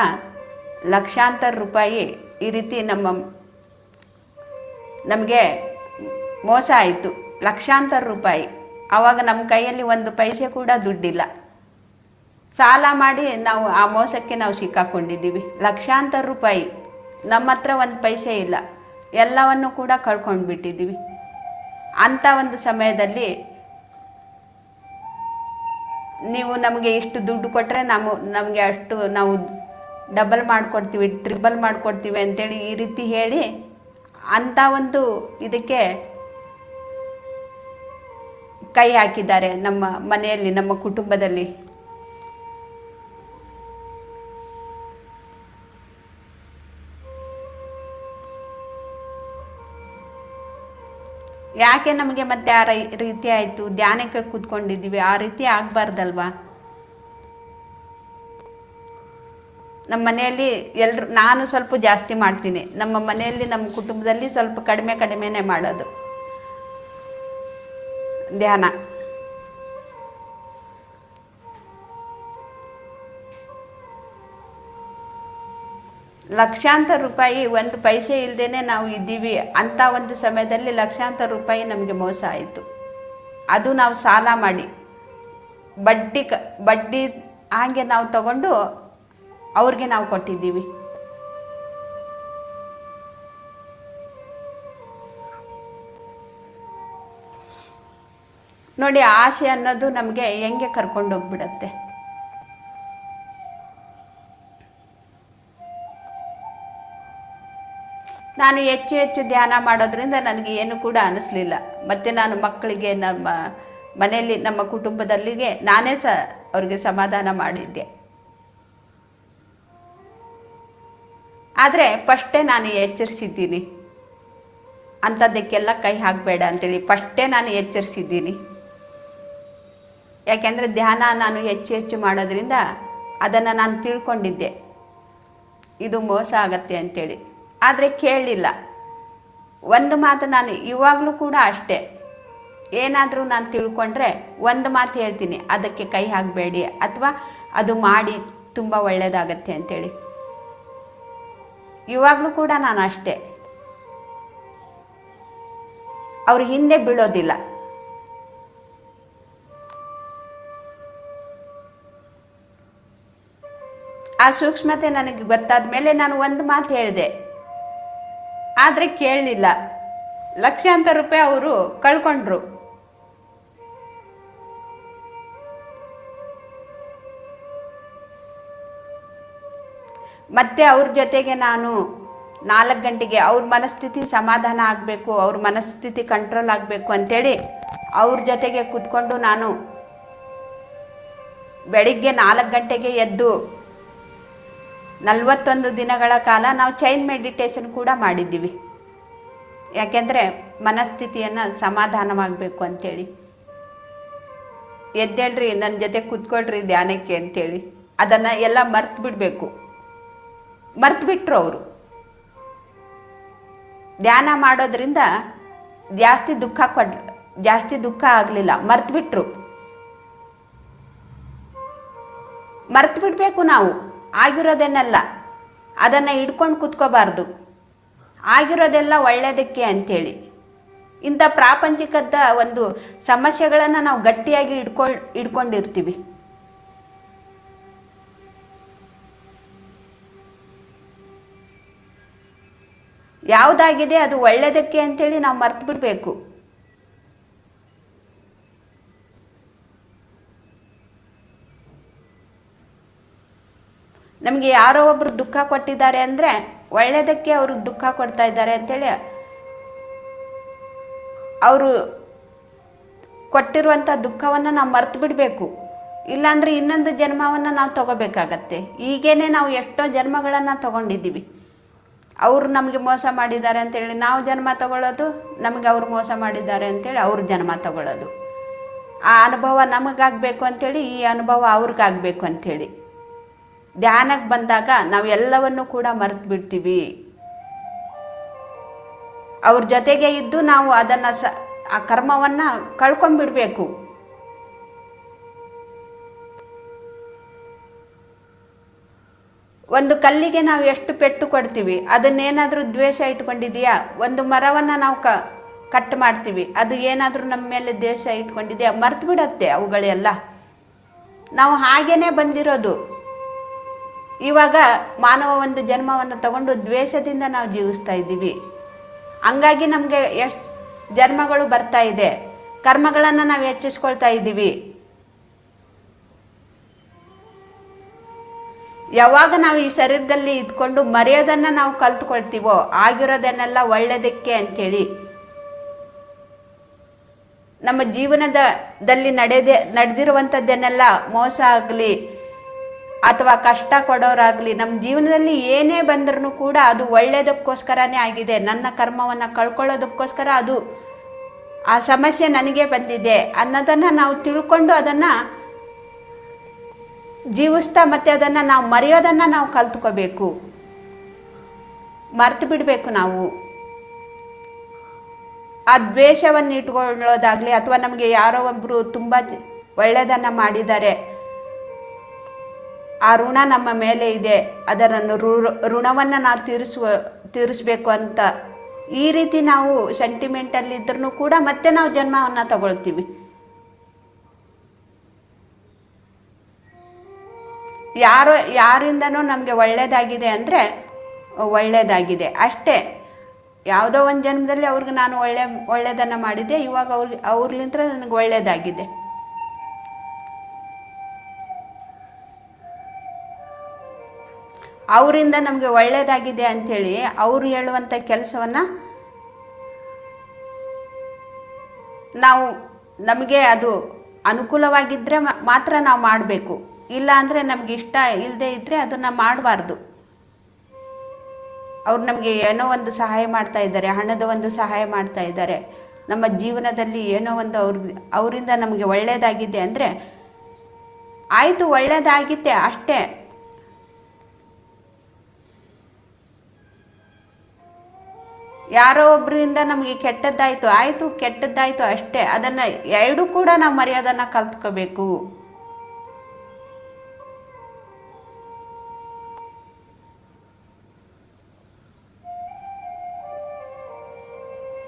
ಲಕ್ಷಾಂತರ ರೂಪಾಯಿ ಈ ರೀತಿ ನಮಗೆ ಮೋಸ ಆಯಿತು, ಲಕ್ಷಾಂತರ ರೂಪಾಯಿ. ಆವಾಗ ನಮ್ಮ ಕೈಯಲ್ಲಿ ಒಂದು ಪೈಸೆ ಕೂಡ ದುಡ್ಡಿಲ್ಲ, ಸಾಲ ಮಾಡಿ ನಾವು ಆ ಮೋಸಕ್ಕೆ ನಾವು ಸಿಕ್ಕಾಕೊಂಡಿದ್ದೀವಿ. ಲಕ್ಷಾಂತರ ರೂಪಾಯಿ, ನಮ್ಮ ಹತ್ರ ಒಂದು ಪೈಸೆ ಇಲ್ಲ, ಎಲ್ಲವನ್ನು ಕೂಡ ಕಳ್ಕೊಂಡು ಬಿಟ್ಟಿದ್ದೀವಿ. ಅಂಥ ಒಂದು ಸಮಯದಲ್ಲಿ ನೀವು ನಮಗೆ ಇಷ್ಟು ದುಡ್ಡು ಕೊಟ್ಟರೆ ನಮಗೆ ಅಷ್ಟು ನಾವು ಡಬಲ್ ಮಾಡಿಕೊಡ್ತೀವಿ, ಟ್ರಿಬಲ್ ಮಾಡಿಕೊಡ್ತೀವಿ ಅಂತೇಳಿ ಈ ರೀತಿ ಹೇಳಿ ಅಂಥ ಒಂದು ಇದಕ್ಕೆ ಕೈ ಹಾಕಿದ್ದಾರೆ ನಮ್ಮ ಮನೆಯಲ್ಲಿ, ನಮ್ಮ ಕುಟುಂಬದಲ್ಲಿ. ಯಾಕೆ ನಮಗೆ ಮತ್ತೆ ಆ ರೀತಿ ಆಯಿತು, ಧ್ಯಾನಕ್ಕೆ ಕೂತ್ಕೊಂಡಿದ್ದೀವಿ, ಆ ರೀತಿ ಆಗಬಾರ್ದಲ್ವಾ. ನಮ್ಮ ಮನೆಯಲ್ಲಿ ನಾನು ಸ್ವಲ್ಪ ಜಾಸ್ತಿ ಮಾಡ್ತೀನಿ, ನಮ್ಮ ಮನೆಯಲ್ಲಿ ನಮ್ಮ ಕುಟುಂಬದಲ್ಲಿ ಸ್ವಲ್ಪ ಕಡಿಮೆನೇ ಮಾಡೋದು ಧ್ಯಾನ. ಲಕ್ಷಾಂತರ ರೂಪಾಯಿ, ಒಂದು ಪೈಸೆ ಇಲ್ಲದೇನೆ ನಾವು ಇದ್ದೀವಿ. ಅಂಥ ಒಂದು ಸಮಯದಲ್ಲಿ ಲಕ್ಷಾಂತರ ರೂಪಾಯಿ ನಮಗೆ ಮೋಸ ಆಯಿತು. ಅದು ನಾವು ಸಾಲ ಮಾಡಿ ಬಡ್ಡಿ ಹಾಗೆ ನಾವು ತಗೊಂಡು ಅವ್ರಿಗೆ ನಾವು ಕೊಟ್ಟಿದ್ದೀವಿ. ನೋಡಿ, ಆಸೆ ಅನ್ನೋದು ನಮಗೆ ಹೆಂಗೆ ಕರ್ಕೊಂಡೋಗ್ಬಿಡತ್ತೆ. ನಾನು ಹೆಚ್ಚು ಧ್ಯಾನ ಮಾಡೋದ್ರಿಂದ ನನಗೆ ಏನು ಕೂಡ ಅನ್ನಿಸ್ಲಿಲ್ಲ. ಮತ್ತು ನಾನು ಮಕ್ಕಳಿಗೆ, ನಮ್ಮ ಮನೆಯಲ್ಲಿ, ನಮ್ಮ ಕುಟುಂಬದಲ್ಲಿಗೆ ನಾನೇ ಅವ್ರಿಗೆ ಸಮಾಧಾನ ಮಾಡಿದ್ದೆ. ಆದರೆ ಫಸ್ಟೇ ನಾನು ಎಚ್ಚರಿಸಿದ್ದೀನಿ, ಅಂಥದ್ದಕ್ಕೆಲ್ಲ ಕೈ ಹಾಕಬೇಡ ಅಂತೇಳಿ ಫಸ್ಟೇ ನಾನು ಎಚ್ಚರಿಸಿದ್ದೀನಿ. ಯಾಕೆಂದರೆ ಧ್ಯಾನ ನಾನು ಹೆಚ್ಚು ಮಾಡೋದ್ರಿಂದ ಅದನ್ನು ನಾನು ತಿಳ್ಕೊಂಡಿದ್ದೆ, ಇದು ಮೋಸ ಆಗತ್ತೆ ಅಂತೇಳಿ. ಆದರೆ ಕೇಳಲಿಲ್ಲ. ಒಂದು ಮಾತು ನಾನು ಇವಾಗಲೂ ಕೂಡ ಅಷ್ಟೇ, ಏನಾದರೂ ನಾನು ತಿಳ್ಕೊಂಡ್ರೆ ಒಂದು ಮಾತು ಹೇಳ್ತೀನಿ, ಅದಕ್ಕೆ ಕೈ ಹಾಕಬೇಡಿ, ಅಥವಾ ಅದು ಮಾಡಿ ತುಂಬ ಒಳ್ಳೆಯದಾಗತ್ತೆ ಅಂತೇಳಿ. ಇವಾಗಲೂ ಕೂಡ ನಾನು ಅಷ್ಟೇ, ಅವ್ರ ಹಿಂದೆ ಬೀಳೋದಿಲ್ಲ. ಆ ಸೂಕ್ಷ್ಮತೆ ನನಗೆ ಗೊತ್ತಾದ ಮೇಲೆ ನಾನು ಒಂದು ಮಾತು ಹೇಳಿದೆ, ಆದರೆ ಕೇಳಲಿಲ್ಲ. ಲಕ್ಷಾಂತರ ರೂಪಾಯಿ ಅವರು ಕಳ್ಕೊಂಡ್ರು. ಮತ್ತೆ ಅವ್ರ ಜೊತೆಗೆ ನಾನು 4 ಗಂಟೆಗೆ ಅವ್ರ ಮನಸ್ಥಿತಿ ಸಮಾಧಾನ ಆಗಬೇಕು, ಅವ್ರ ಮನಸ್ಥಿತಿ ಕಂಟ್ರೋಲ್ ಆಗಬೇಕು ಅಂಥೇಳಿ ಅವ್ರ ಜೊತೆಗೆ ಕೂತ್ಕೊಂಡು ನಾನು ಬೆಳಿಗ್ಗೆ 4 ಗಂಟೆಗೆ ಎದ್ದು 41 ದಿನಗಳ ಕಾಲ ನಾವು ಚೈನ್ ಮೆಡಿಟೇಷನ್ ಕೂಡ ಮಾಡಿದ್ದೀವಿ. ಯಾಕೆಂದರೆ ಮನಸ್ಥಿತಿಯನ್ನು ಸಮಾಧಾನವಾಗಬೇಕು ಅಂಥೇಳಿ. ಎದ್ದೇಳ್ರಿ, ನನ್ನ ಜೊತೆ ಕೂತ್ಕೊಳ್ರಿ ಧ್ಯಾನಕ್ಕೆ ಅಂಥೇಳಿ ಅದನ್ನು ಎಲ್ಲ ಮರ್ತು ಬಿಡಬೇಕು. ಮರ್ತು ಬಿಟ್ರು ಅವರು. ಧ್ಯಾನ ಮಾಡೋದ್ರಿಂದ ಜಾಸ್ತಿ ದುಃಖ ಆಗಲಿಲ್ಲ, ಮರ್ತು ಬಿಟ್ರು. ಮರ್ತು ಬಿಡಬೇಕು ನಾವು ಆಗಿರೋದೇನಲ್ಲ, ಅದನ್ನು ಹಿಡ್ಕೊಂಡು ಕೂತ್ಕೋಬಾರ್ದು. ಆಗಿರೋದೆಲ್ಲ ಒಳ್ಳೆಯದಕ್ಕೆ ಅಂಥೇಳಿ. ಇಂಥ ಪ್ರಾಪಂಚಿಕದ ಒಂದು ಸಮಸ್ಯೆಗಳನ್ನು ನಾವು ಗಟ್ಟಿಯಾಗಿ ಹಿಡ್ಕೊಂಡಿರ್ತೀವಿ. ಯಾವುದಾಗಿದೆ ಅದು ಒಳ್ಳೆಯದಕ್ಕೆ ಅಂಥೇಳಿ ನಾವು ಮರ್ತು ಬಿಡಬೇಕು. ನಮಗೆ ಯಾರೋ ಒಬ್ರು ದುಃಖ ಕೊಟ್ಟಿದ್ದಾರೆ ಅಂದರೆ ಒಳ್ಳೆಯದಕ್ಕೆ ಅವರು ದುಃಖ ಕೊಡ್ತಾ ಇದ್ದಾರೆ ಅಂಥೇಳಿ ಅವರು ಕೊಟ್ಟಿರುವಂಥ ದುಃಖವನ್ನು ನಾವು ಮರ್ತು ಬಿಡಬೇಕು. ಇಲ್ಲಾಂದರೆ ಇನ್ನೊಂದು ಜನ್ಮವನ್ನು ನಾವು ತಗೋಬೇಕಾಗತ್ತೆ. ಈಗೇನೆ ನಾವು ಎಷ್ಟೋ ಜನ್ಮಗಳನ್ನು ತಗೊಂಡಿದ್ದೀವಿ. ಅವರು ನಮಗೆ ಮೋಸ ಮಾಡಿದ್ದಾರೆ ಅಂತೇಳಿ ನಾವು ಜನ್ಮ ತಗೊಳ್ಳೋದು, ನಮಗೆ ಅವರು ಮೋಸ ಮಾಡಿದ್ದಾರೆ ಅಂತೇಳಿ ಅವ್ರ ಜನ್ಮ ತಗೊಳ್ಳೋದು. ಆ ಅನುಭವ ನಮಗಾಗಬೇಕು ಅಂಥೇಳಿ, ಈ ಅನುಭವ ಅವ್ರಿಗಾಗಬೇಕು ಅಂಥೇಳಿ ಧ್ಯಾನಕ್ಕೆ ಬಂದಾಗ ನಾವು ಎಲ್ಲವನ್ನೂ ಕೂಡ ಮರೆತು ಬಿಡ್ತೀವಿ. ಅವ್ರ ಜೊತೆಗೆ ಇದ್ದು ನಾವು ಅದನ್ನು ಆ ಕರ್ಮವನ್ನು ಕಳ್ಕೊಂಡ್ಬಿಡ್ಬೇಕು. ಒಂದು ಕಲ್ಲಿಗೆ ನಾವು ಎಷ್ಟು ಪೆಟ್ಟು ಕೊಡ್ತೀವಿ, ಅದನ್ನೇನಾದರೂ ದ್ವೇಷ ಇಟ್ಕೊಂಡಿದೆಯಾ? ಒಂದು ಮರವನ್ನು ನಾವು ಕಟ್ ಮಾಡ್ತೀವಿ, ಅದು ಏನಾದರೂ ನಮ್ಮ ಮೇಲೆ ದ್ವೇಷ ಇಟ್ಕೊಂಡಿದೆಯಾ? ಮರ್ತು ಬಿಡತ್ತೆ ಅವುಗಳೆಲ್ಲ. ನಾವು ಹಾಗೇನೆ ಬಂದಿರೋದು. ಇವಾಗ ಮಾನವ ಒಂದು ಜನ್ಮವನ್ನು ತಗೊಂಡು ದ್ವೇಷದಿಂದ ನಾವು ಜೀವಿಸ್ತಾ ಇದ್ದೀವಿ. ಹಂಗಾಗಿ ನಮಗೆ ಎಷ್ಟು ಜನ್ಮಗಳು ಬರ್ತಾ ಇದೆ, ಕರ್ಮಗಳನ್ನು ನಾವು ಹೆಚ್ಚಿಸ್ಕೊಳ್ತಾ ಇದ್ದೀವಿ. ಯಾವಾಗ ನಾವು ಈ ಶರೀರದಲ್ಲಿ ಇದ್ಕೊಂಡು ಮರೆಯೋದನ್ನು ನಾವು ಕಲ್ತ್ಕೊಳ್ತೀವೋ, ಆಗಿರೋದನ್ನೆಲ್ಲ ಒಳ್ಳೆಯದಕ್ಕೆ ಅಂಥೇಳಿ ನಮ್ಮ ಜೀವನದಲ್ಲಿ ನಡೆದಿರುವಂಥದ್ದನ್ನೆಲ್ಲ ಮೋಸ ಆಗಲಿ ಅಥವಾ ಕಷ್ಟ ಕೊಡೋರಾಗಲಿ, ನಮ್ಮ ಜೀವನದಲ್ಲಿ ಏನೇ ಬಂದ್ರೂ ಕೂಡ ಅದು ಒಳ್ಳೆಯದಕ್ಕೋಸ್ಕರನೇ ಆಗಿದೆ. ನನ್ನ ಕರ್ಮವನ್ನು ಕಳ್ಕೊಳ್ಳೋದಕ್ಕೋಸ್ಕರ ಅದು ಆ ಸಮಸ್ಯೆ ನನಗೆ ಬಂದಿದೆ ಅನ್ನೋದನ್ನು ನಾವು ತಿಳ್ಕೊಂಡು ಅದನ್ನು ಜೀವಿಸ್ತಾ ಮತ್ತೆ ಅದನ್ನು ನಾವು ಮರೆಯೋದನ್ನು ನಾವು ಕಲ್ತ್ಕೋಬೇಕು. ಮರ್ತು ಬಿಡಬೇಕು ನಾವು. ಆ ದ್ವೇಷವನ್ನು ಇಟ್ಕೊಳ್ಳೋದಾಗಲಿ ಅಥವಾ ನಮಗೆ ಯಾರೋ ಒಬ್ಬರು ತುಂಬ ಒಳ್ಳೆಯದನ್ನು ಮಾಡಿದ್ದಾರೆ, ಆ ಋಣ ನಮ್ಮ ಮೇಲೆ ಇದೆ, ಅದರನ್ನು ಋಣವನ್ನು ನಾವು ತೀರಿಸಬೇಕು ಅಂತ ಈ ರೀತಿ ನಾವು ಸೆಂಟಿಮೆಂಟಲ್ಲಿ ಇದ್ರೂ ಕೂಡ ಮತ್ತೆ ನಾವು ಜನ್ಮವನ್ನು ತಗೊಳ್ತೀವಿ. ಯಾರಿಂದನೂ ನಮಗೆ ಒಳ್ಳೆಯದಾಗಿದೆ ಅಂದರೆ ಒಳ್ಳೆಯದಾಗಿದೆ ಅಷ್ಟೇ. ಯಾವುದೋ ಒಂದು ಜನ್ಮದಲ್ಲಿ ಅವ್ರಿಗೆ ನಾನು ಒಳ್ಳೆಯದನ್ನು ಮಾಡಿದ್ದೆ, ಇವಾಗ ಅವ್ರಲಿಂದ ನನಗೆ ಒಳ್ಳೆಯದಾಗಿದೆ. ಅವರಿಂದ ನಮಗೆ ಒಳ್ಳೆಯದಾಗಿದೆ ಅಂಥೇಳಿ ಅವರು ಹೇಳುವಂಥ ಕೆಲಸವನ್ನು ನಮಗೆ ಅದು ಅನುಕೂಲವಾಗಿದ್ದರೆ ಮಾತ್ರ ನಾವು ಮಾಡಬೇಕು. ಇಲ್ಲ ಅಂದರೆ ನಮ್ಗೆ ಇಷ್ಟ ಇಲ್ಲದೆ ಇದ್ದರೆ ಅದನ್ನು ಮಾಡಬಾರ್ದು. ಅವ್ರು ನಮಗೆ ಏನೋ ಒಂದು ಸಹಾಯ ಮಾಡ್ತಾ ಇದ್ದಾರೆ, ಹಣದ ಒಂದು ಸಹಾಯ ಮಾಡ್ತಾ ಇದ್ದಾರೆ, ನಮ್ಮ ಜೀವನದಲ್ಲಿ ಏನೋ ಒಂದು ಅವರಿಂದ ನಮಗೆ ಒಳ್ಳೆಯದಾಗಿದೆ ಅಂದರೆ ಆಯಿತು, ಒಳ್ಳೆಯದಾಗಿತ್ತೆ ಅಷ್ಟೇ. ಯಾರೋ ಒಬ್ಬರಿಂದ ನಮಗೆ ಕೆಟ್ಟದ್ದಾಯಿತು, ಆಯಿತು ಕೆಟ್ಟದ್ದಾಯಿತು ಅಷ್ಟೇ. ಅದನ್ನು ಎರಡೂ ಕೂಡ ನಾವು ಮರೆಯೋದನ್ನು ಕಲ್ತ್ಕೋಬೇಕು.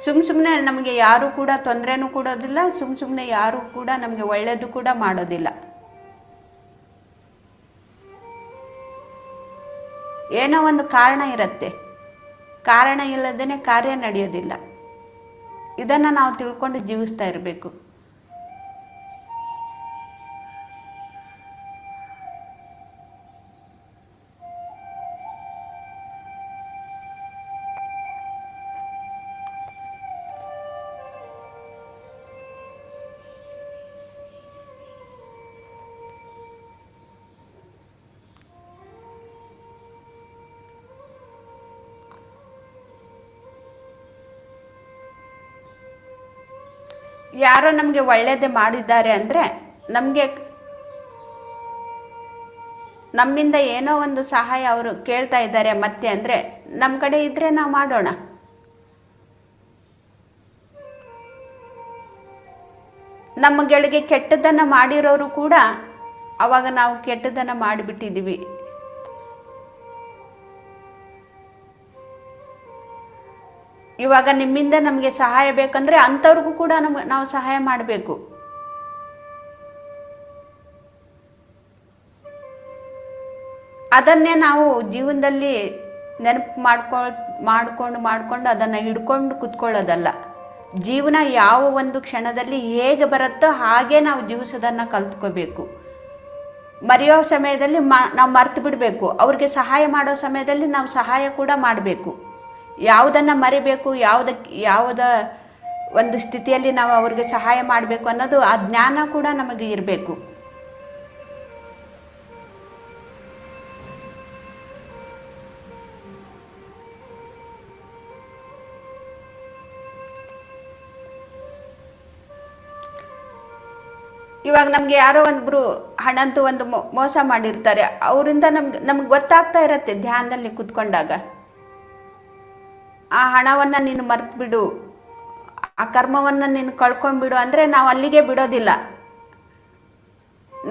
ಸುಮ್ಮನೆ ನಮಗೆ ಯಾರೂ ಕೂಡ ತೊಂದರೆನೂ ಕೊಡೋದಿಲ್ಲ, ಸುಮ್ಮನೆ ಯಾರೂ ಕೂಡ ನಮಗೆ ಒಳ್ಳೆಯದು ಕೂಡ ಮಾಡೋದಿಲ್ಲ. ಏನೋ ಒಂದು ಕಾರಣ ಇರುತ್ತೆ. ಕಾರಣ ಇಲ್ಲದೇ ಕಾರ್ಯ ನಡೆಯೋದಿಲ್ಲ. ಇದನ್ನು ನಾವು ತಿಳ್ಕೊಂಡು ಜೀವಿಸ್ತಾ ಇರಬೇಕು. ಯಾರೋ ನಮಗೆ ಒಳ್ಳೆಯದೇ ಮಾಡಿದ್ದಾರೆ ಅಂದರೆ ನಮ್ಮಿಂದ ಏನೋ ಒಂದು ಸಹಾಯ ಅವರು ಕೇಳ್ತಾ ಇದ್ದಾರೆ ಮತ್ತೆ ಅಂದರೆ ನಮ್ಮ ಕಡೆ ಇದ್ದರೆ ನಾವು ಮಾಡೋಣ. ನಮ್ಮ ಗೆಳೆಗೆ ಕೆಟ್ಟದ್ದನ್ನು ಮಾಡಿರೋರು ಕೂಡ ಅವಾಗ ನಾವು ಕೆಟ್ಟದ್ದನ್ನು ಮಾಡಿಬಿಟ್ಟಿದ್ದೀವಿ. ಇವಾಗ ನಿಮ್ಮಿಂದ ನಮಗೆ ಸಹಾಯ ಬೇಕಂದ್ರೆ ಅಂಥವ್ರಿಗೂ ಕೂಡ ನಾವು ಸಹಾಯ ಮಾಡಬೇಕು. ಅದನ್ನೇ ನಾವು ಜೀವನದಲ್ಲಿ ನೆನಪು ಮಾಡ್ಕೊಂಡು ಅದನ್ನು ಹಿಡ್ಕೊಂಡು ಕುತ್ಕೊಳ್ಳೋದಲ್ಲ. ಜೀವನ ಯಾವ ಒಂದು ಕ್ಷಣದಲ್ಲಿ ಹೇಗೆ ಬರುತ್ತೋ ಹಾಗೆ ನಾವು ಜೀವಿಸೋದನ್ನು ಕಲ್ತ್ಕೋಬೇಕು. ಮರೆಯೋ ಸಮಯದಲ್ಲಿ ನಾವು ಮರ್ತು ಬಿಡಬೇಕು. ಅವ್ರಿಗೆ ಸಹಾಯ ಮಾಡೋ ಸಮಯದಲ್ಲಿ ನಾವು ಸಹಾಯ ಕೂಡ ಮಾಡಬೇಕು. ಯಾವುದನ್ನು ಮರಿಬೇಕು, ಯಾವುದ ಒಂದು ಸ್ಥಿತಿಯಲ್ಲಿ ನಾವು ಅವ್ರಿಗೆ ಸಹಾಯ ಮಾಡಬೇಕು ಅನ್ನೋದು ಆ ಜ್ಞಾನ ಕೂಡ ನಮಗೆ ಇರಬೇಕು. ಇವಾಗ ನಮಗೆ ಯಾರೋ ಒಬ್ಬರು ಹಣಂತೂ ಒಂದು ಮೋಸ ಮಾಡಿರ್ತಾರೆ. ಅವರಿಂದ ನಮ್ಗೆ ಗೊತ್ತಾಗ್ತಾ ಇರತ್ತೆ ಧ್ಯಾನದಲ್ಲಿ ಕುತ್ಕೊಂಡಾಗ, ಆ ಹಣವನ್ನು ನೀನು ಮರ್ತು ಬಿಡು, ಆ ಕರ್ಮವನ್ನು ನೀನು ಕಳ್ಕೊಂಡ್ಬಿಡು ಅಂದರೆ ನಾವು ಅಲ್ಲಿಗೆ ಬಿಡೋದಿಲ್ಲ.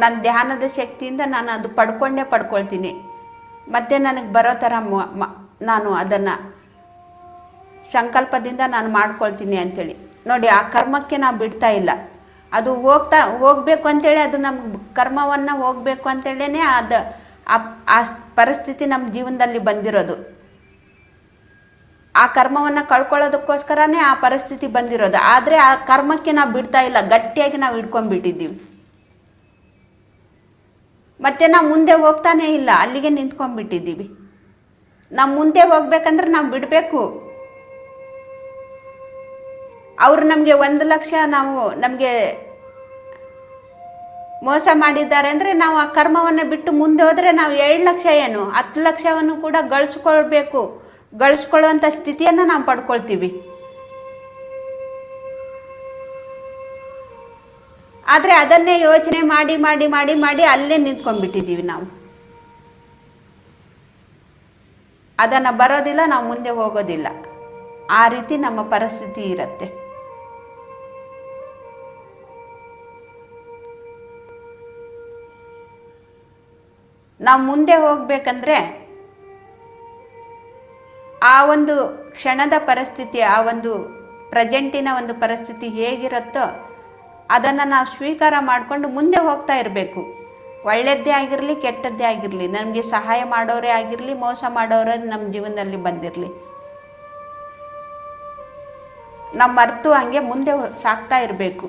ನನ್ನ ಧ್ಯಾನದ ಶಕ್ತಿಯಿಂದ ನಾನು ಅದು ಪಡ್ಕೊಳ್ತೀನಿ. ಮತ್ತೆ ನನಗೆ ಬರೋ ಥರ ನಾನು ಅದನ್ನು ಸಂಕಲ್ಪದಿಂದ ನಾನು ಮಾಡ್ಕೊಳ್ತೀನಿ ಅಂಥೇಳಿ. ನೋಡಿ, ಆ ಕರ್ಮಕ್ಕೆ ನಾವು ಬಿಡ್ತಾ ಇಲ್ಲ. ಅದು ಹೋಗಬೇಕು ಅಂಥೇಳಿ, ಅದು ನಮ್ಮ ಕರ್ಮವನ್ನು ಹೋಗಬೇಕು ಅಂಥೇಳೇ ಅದು ಆ ಪರಿಸ್ಥಿತಿ ನಮ್ಮ ಜೀವನದಲ್ಲಿ ಬಂದಿರೋದು. ಆ ಕರ್ಮವನ್ನು ಕಳ್ಕೊಳ್ಳೋದಕ್ಕೋಸ್ಕರನೇ ಆ ಪರಿಸ್ಥಿತಿ ಬಂದಿರೋದು. ಆದರೆ ಆ ಕರ್ಮಕ್ಕೆ ನಾವು ಬಿಡ್ತಾ ಇಲ್ಲ, ಗಟ್ಟಿಯಾಗಿ ನಾವು ಹಿಡ್ಕೊಂಡ್ಬಿಟ್ಟಿದ್ದೀವಿ. ಮತ್ತೆ ನಾವು ಮುಂದೆ ಹೋಗ್ತಾನೇ ಇಲ್ಲ, ಅಲ್ಲಿಗೆ ನಿಂತ್ಕೊಂಡ್ಬಿಟ್ಟಿದ್ದೀವಿ. ನಾವು ಮುಂದೆ ಹೋಗ್ಬೇಕಂದ್ರೆ ನಾವು ಬಿಡಬೇಕು. ಅವರು ನಮಗೆ 1 ಲಕ್ಷ ನಮಗೆ ಮೋಸ ಮಾಡಿದ್ದಾರೆ ಅಂದರೆ ನಾವು ಆ ಕರ್ಮವನ್ನು ಬಿಟ್ಟು ಮುಂದೆ ಹೋದರೆ ನಾವು 7 ಲಕ್ಷ ಏನು 10 ಲಕ್ಷವನ್ನು ಕೂಡ ಗಳಿಸ್ಕೊಳ್ಳುವಂಥ ಸ್ಥಿತಿಯನ್ನು ನಾವು ಪಡ್ಕೊಳ್ತೀವಿ. ಆದರೆ ಅದನ್ನೇ ಯೋಚನೆ ಮಾಡಿ ಮಾಡಿ ಮಾಡಿ ಮಾಡಿ ಅಲ್ಲೇ ನಿಂತ್ಕೊಂಡ್ಬಿಟ್ಟಿದ್ದೀವಿ ನಾವು. ಅದನ್ನು ಬರೋದಿಲ್ಲ, ನಾವು ಮುಂದೆ ಹೋಗೋದಿಲ್ಲ. ಆ ರೀತಿ ನಮ್ಮ ಪರಿಸ್ಥಿತಿ ಇರುತ್ತೆ. ನಾವು ಮುಂದೆ ಹೋಗ್ಬೇಕಂದ್ರೆ ಆ ಒಂದು ಕ್ಷಣದ ಪರಿಸ್ಥಿತಿ, ಆ ಒಂದು ಪ್ರೆಸೆಂಟಿನ ಒಂದು ಪರಿಸ್ಥಿತಿ ಹೇಗಿರುತ್ತೋ ಅದನ್ನು ನಾವು ಸ್ವೀಕಾರ ಮಾಡಿಕೊಂಡು ಮುಂದೆ ಹೋಗ್ತಾ ಇರಬೇಕು. ಒಳ್ಳೆಯದ್ದೇ ಆಗಿರಲಿ, ಕೆಟ್ಟದ್ದೇ ಆಗಿರಲಿ, ನಮಗೆ ಸಹಾಯ ಮಾಡೋರೇ ಆಗಿರಲಿ, ಮೋಸ ಮಾಡೋರೇ ನಮ್ಮ ಜೀವನದಲ್ಲಿ ಬಂದಿರಲಿ, ನಾವು ಮರೆತು ಹಂಗೆ ಮುಂದೆ ಸಾಗ್ತಾ ಇರಬೇಕು.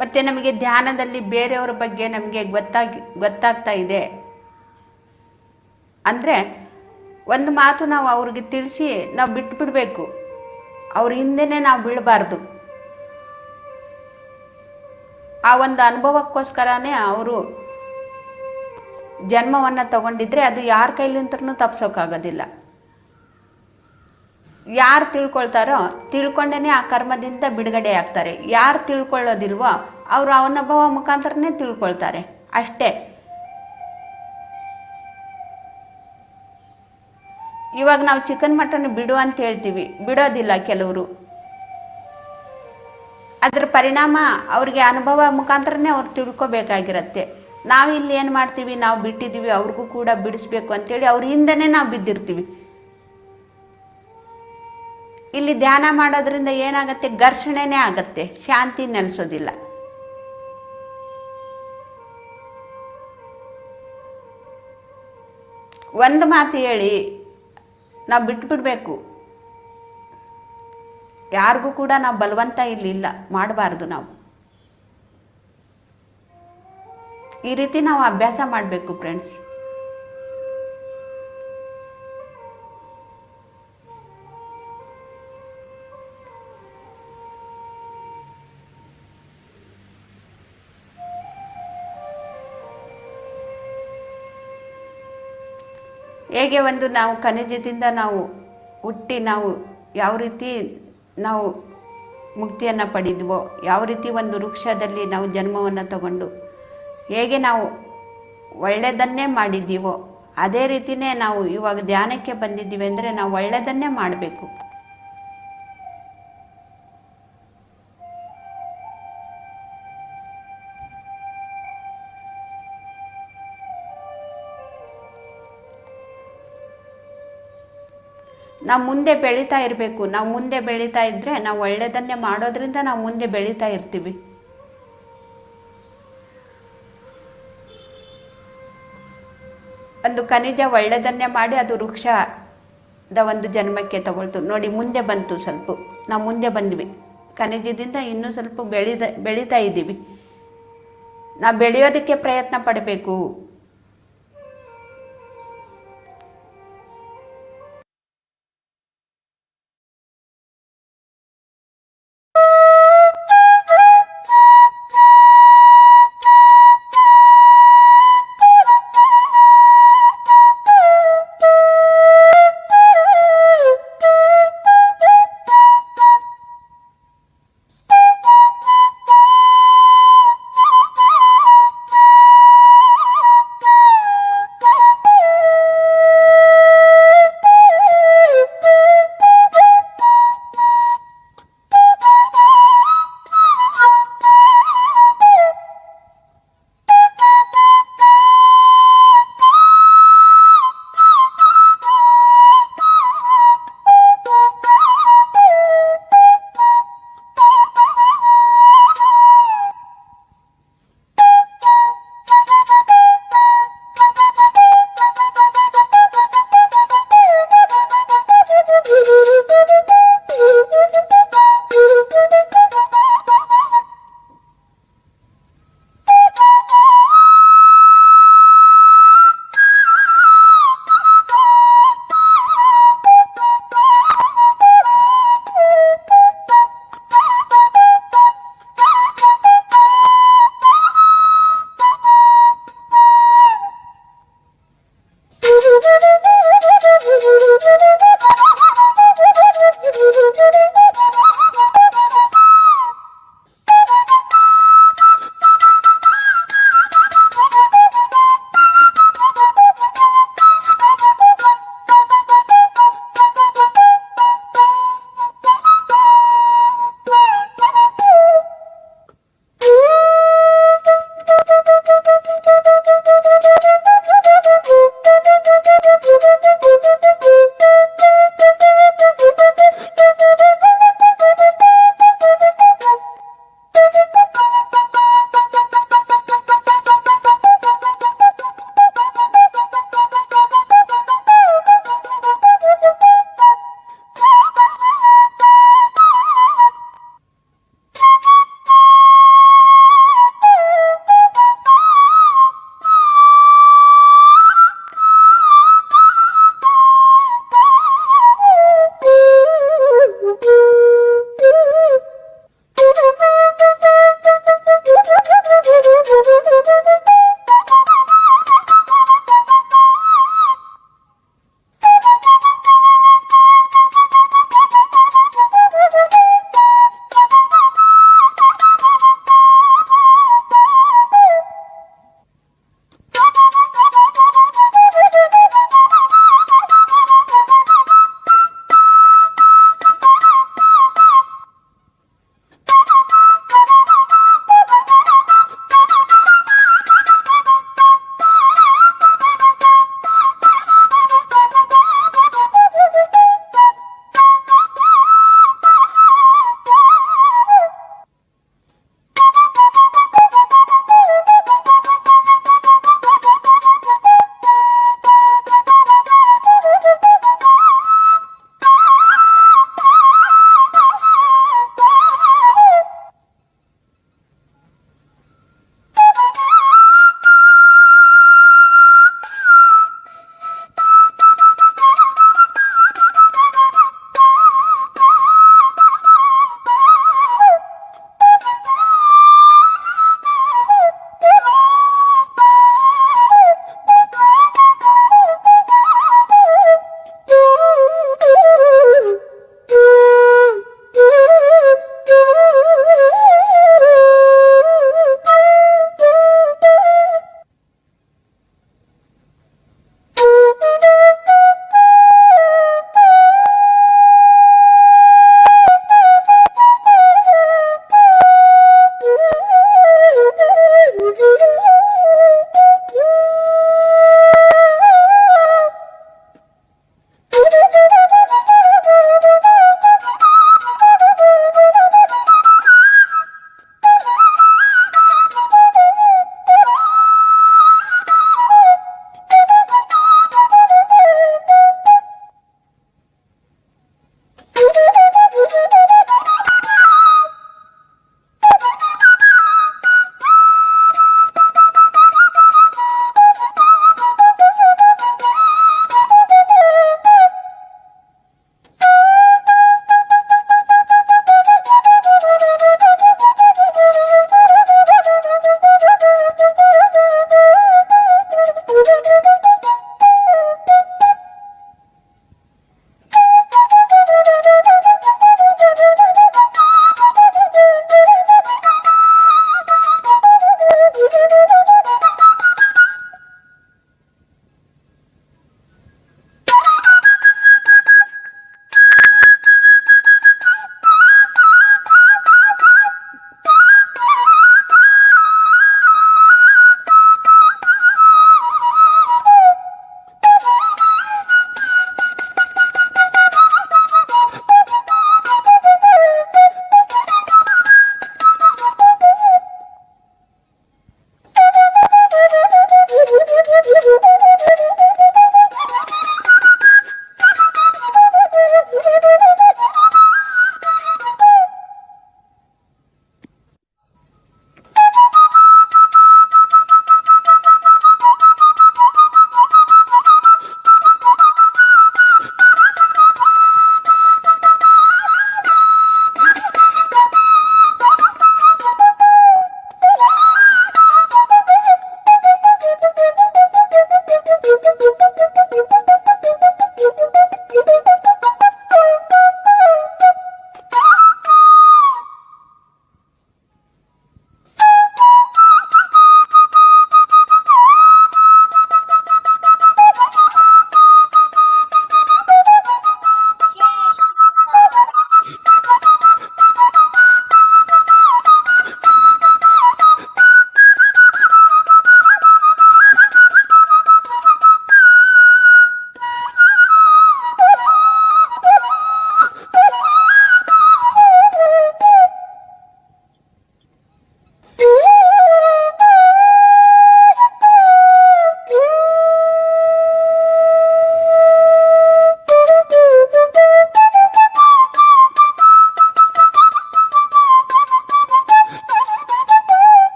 ಮತ್ತು ನಮಗೆ ಧ್ಯಾನದಲ್ಲಿ ಬೇರೆಯವರ ಬಗ್ಗೆ ನಮಗೆ ಗೊತ್ತಾಗ್ತಾ ಇದೆ ಅಂದರೆ ಒಂದು ಮಾತು ನಾವು ಅವ್ರಿಗೆ ತಿಳಿಸಿ ನಾವು ಬಿಟ್ಬಿಡಬೇಕು. ಅವ್ರ ಹಿಂದೆನೇ ನಾವು ಬೀಳಬಾರ್ದು. ಆ ಒಂದು ಅನುಭವಕ್ಕೋಸ್ಕರನೇ ಅವರು ಜನ್ಮವನ್ನು ತಗೊಂಡಿದ್ರೆ ಅದು ಯಾರ ಕೈಲಿಂತರೂ ತಪ್ಪಿಸೋಕ್ಕಾಗೋದಿಲ್ಲ. ಯಾರು ತಿಳ್ಕೊಳ್ತಾರೋ ತಿಳ್ಕೊಂಡೇ ಆ ಕರ್ಮದಿಂದ ಬಿಡುಗಡೆ ಆಗ್ತಾರೆ. ಯಾರು ತಿಳ್ಕೊಳ್ಳೋದಿಲ್ವೋ ಅವರು ಅನುಭವ ಮುಖಾಂತರನೇ ತಿಳ್ಕೊಳ್ತಾರೆ ಅಷ್ಟೇ. ಇವಾಗ ನಾವು ಚಿಕನ್ ಮಟನ್ ಬಿಡು ಅಂತ ಹೇಳ್ತೀವಿ, ಬಿಡೋದಿಲ್ಲ ಕೆಲವರು. ಅದರ ಪರಿಣಾಮ ಅವ್ರಿಗೆ ಅನುಭವ ಮುಖಾಂತರನೇ ಅವ್ರು ತಿಳ್ಕೊಬೇಕಾಗಿರತ್ತೆ. ನಾವಿಲ್ಲಿ ಏನು ಮಾಡ್ತೀವಿ, ನಾವು ಬಿಟ್ಟಿದ್ದೀವಿ, ಅವ್ರಿಗೂ ಕೂಡ ಬಿಡಿಸ್ಬೇಕು ಅಂತೇಳಿ ಅವ್ರ ಹಿಂದೆನೇ ನಾವು ಬಿದ್ದಿರ್ತೀವಿ. ಇಲ್ಲಿ ಧ್ಯಾನ ಮಾಡೋದ್ರಿಂದ ಏನಾಗತ್ತೆ, ಘರ್ಷಣೆನೇ ಆಗತ್ತೆ, ಶಾಂತಿ ನೆಲೆಸೋದಿಲ್ಲ. ಒಂದು ಮಾತು ಹೇಳಿ ನಾವು ಬಿಟ್ಬಿಡ್ಬೇಕು. ಯಾರಿಗೂ ಕೂಡ ನಾವು ಬಲವಂತ ಇಲ್ಲ ಮಾಡಬಾರ್ದು. ನಾವು ಈ ರೀತಿ ನಾವು ಅಭ್ಯಾಸ ಮಾಡಬೇಕು ಫ್ರೆಂಡ್ಸ್. ಹೇಗೆ ಒಂದು ನಾವು ಖನಿಜದಿಂದ ನಾವು ಹುಟ್ಟಿ ನಾವು ಯಾವ ರೀತಿ ನಾವು ಮುಕ್ತಿಯನ್ನು ಪಡೆದ್ವೋ, ಯಾವ ರೀತಿ ಒಂದು ವೃಕ್ಷದಲ್ಲಿ ನಾವು ಜನ್ಮವನ್ನು ತಗೊಂಡು ಹೇಗೆ ನಾವು ಒಳ್ಳೆಯದನ್ನೇ ಮಾಡಿದ್ದೀವೋ ಅದೇ ರೀತಿಯೇ ನಾವು ಇವಾಗ ಧ್ಯಾನಕ್ಕೆ ಬಂದಿದ್ದೀವಿ ಅಂದರೆ ನಾವು ಒಳ್ಳೆಯದನ್ನೇ ಮಾಡಬೇಕು. ನಾವು ಮುಂದೆ ಬೆಳೀತಾ ಇರಬೇಕು. ನಾವು ಮುಂದೆ ಬೆಳೀತಾ ಇದ್ದರೆ ನಾವು ಒಳ್ಳೆಯದನ್ನೇ ಮಾಡೋದ್ರಿಂದ ನಾವು ಮುಂದೆ ಬೆಳೀತಾ ಇರ್ತೀವಿ. ಒಂದು ಖನಿಜ ಒಳ್ಳೆಯದನ್ನೇ ಮಾಡಿ ಅದು ವೃಕ್ಷದ ಒಂದು ಜನ್ಮಕ್ಕೆ ತಗೊಳ್ತು ನೋಡಿ, ಮುಂದೆ ಬಂತು. ಸ್ವಲ್ಪ ನಾವು ಮುಂದೆ ಬಂದ್ವಿ, ಖನಿಜದಿಂದ ಇನ್ನೂ ಸ್ವಲ್ಪ ಬೆಳೀತಾ ಇದ್ದೀವಿ. ನಾವು ಬೆಳೆಯೋದಕ್ಕೆ ಪ್ರಯತ್ನ ಪಡಬೇಕು.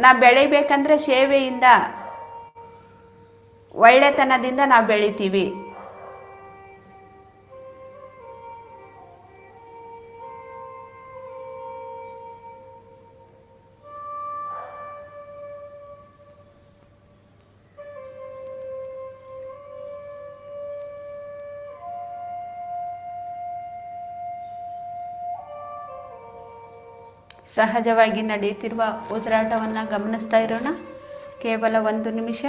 ನಾವು ಬೆಳಿಬೇಕಂದ್ರೆ ಸೇವೆಯಿಂದ, ಒಳ್ಳೆತನದಿಂದ ನಾವು ಬೆಳಿತೀವಿ. ಸಹಜವಾಗಿ ನಡೆಯುತ್ತಿರುವ ಉಸಿರಾಟವನ್ನು ಗಮನಿಸ್ತಾ ಇರೋಣ. ಕೇವಲ 1 ನಿಮಿಷ.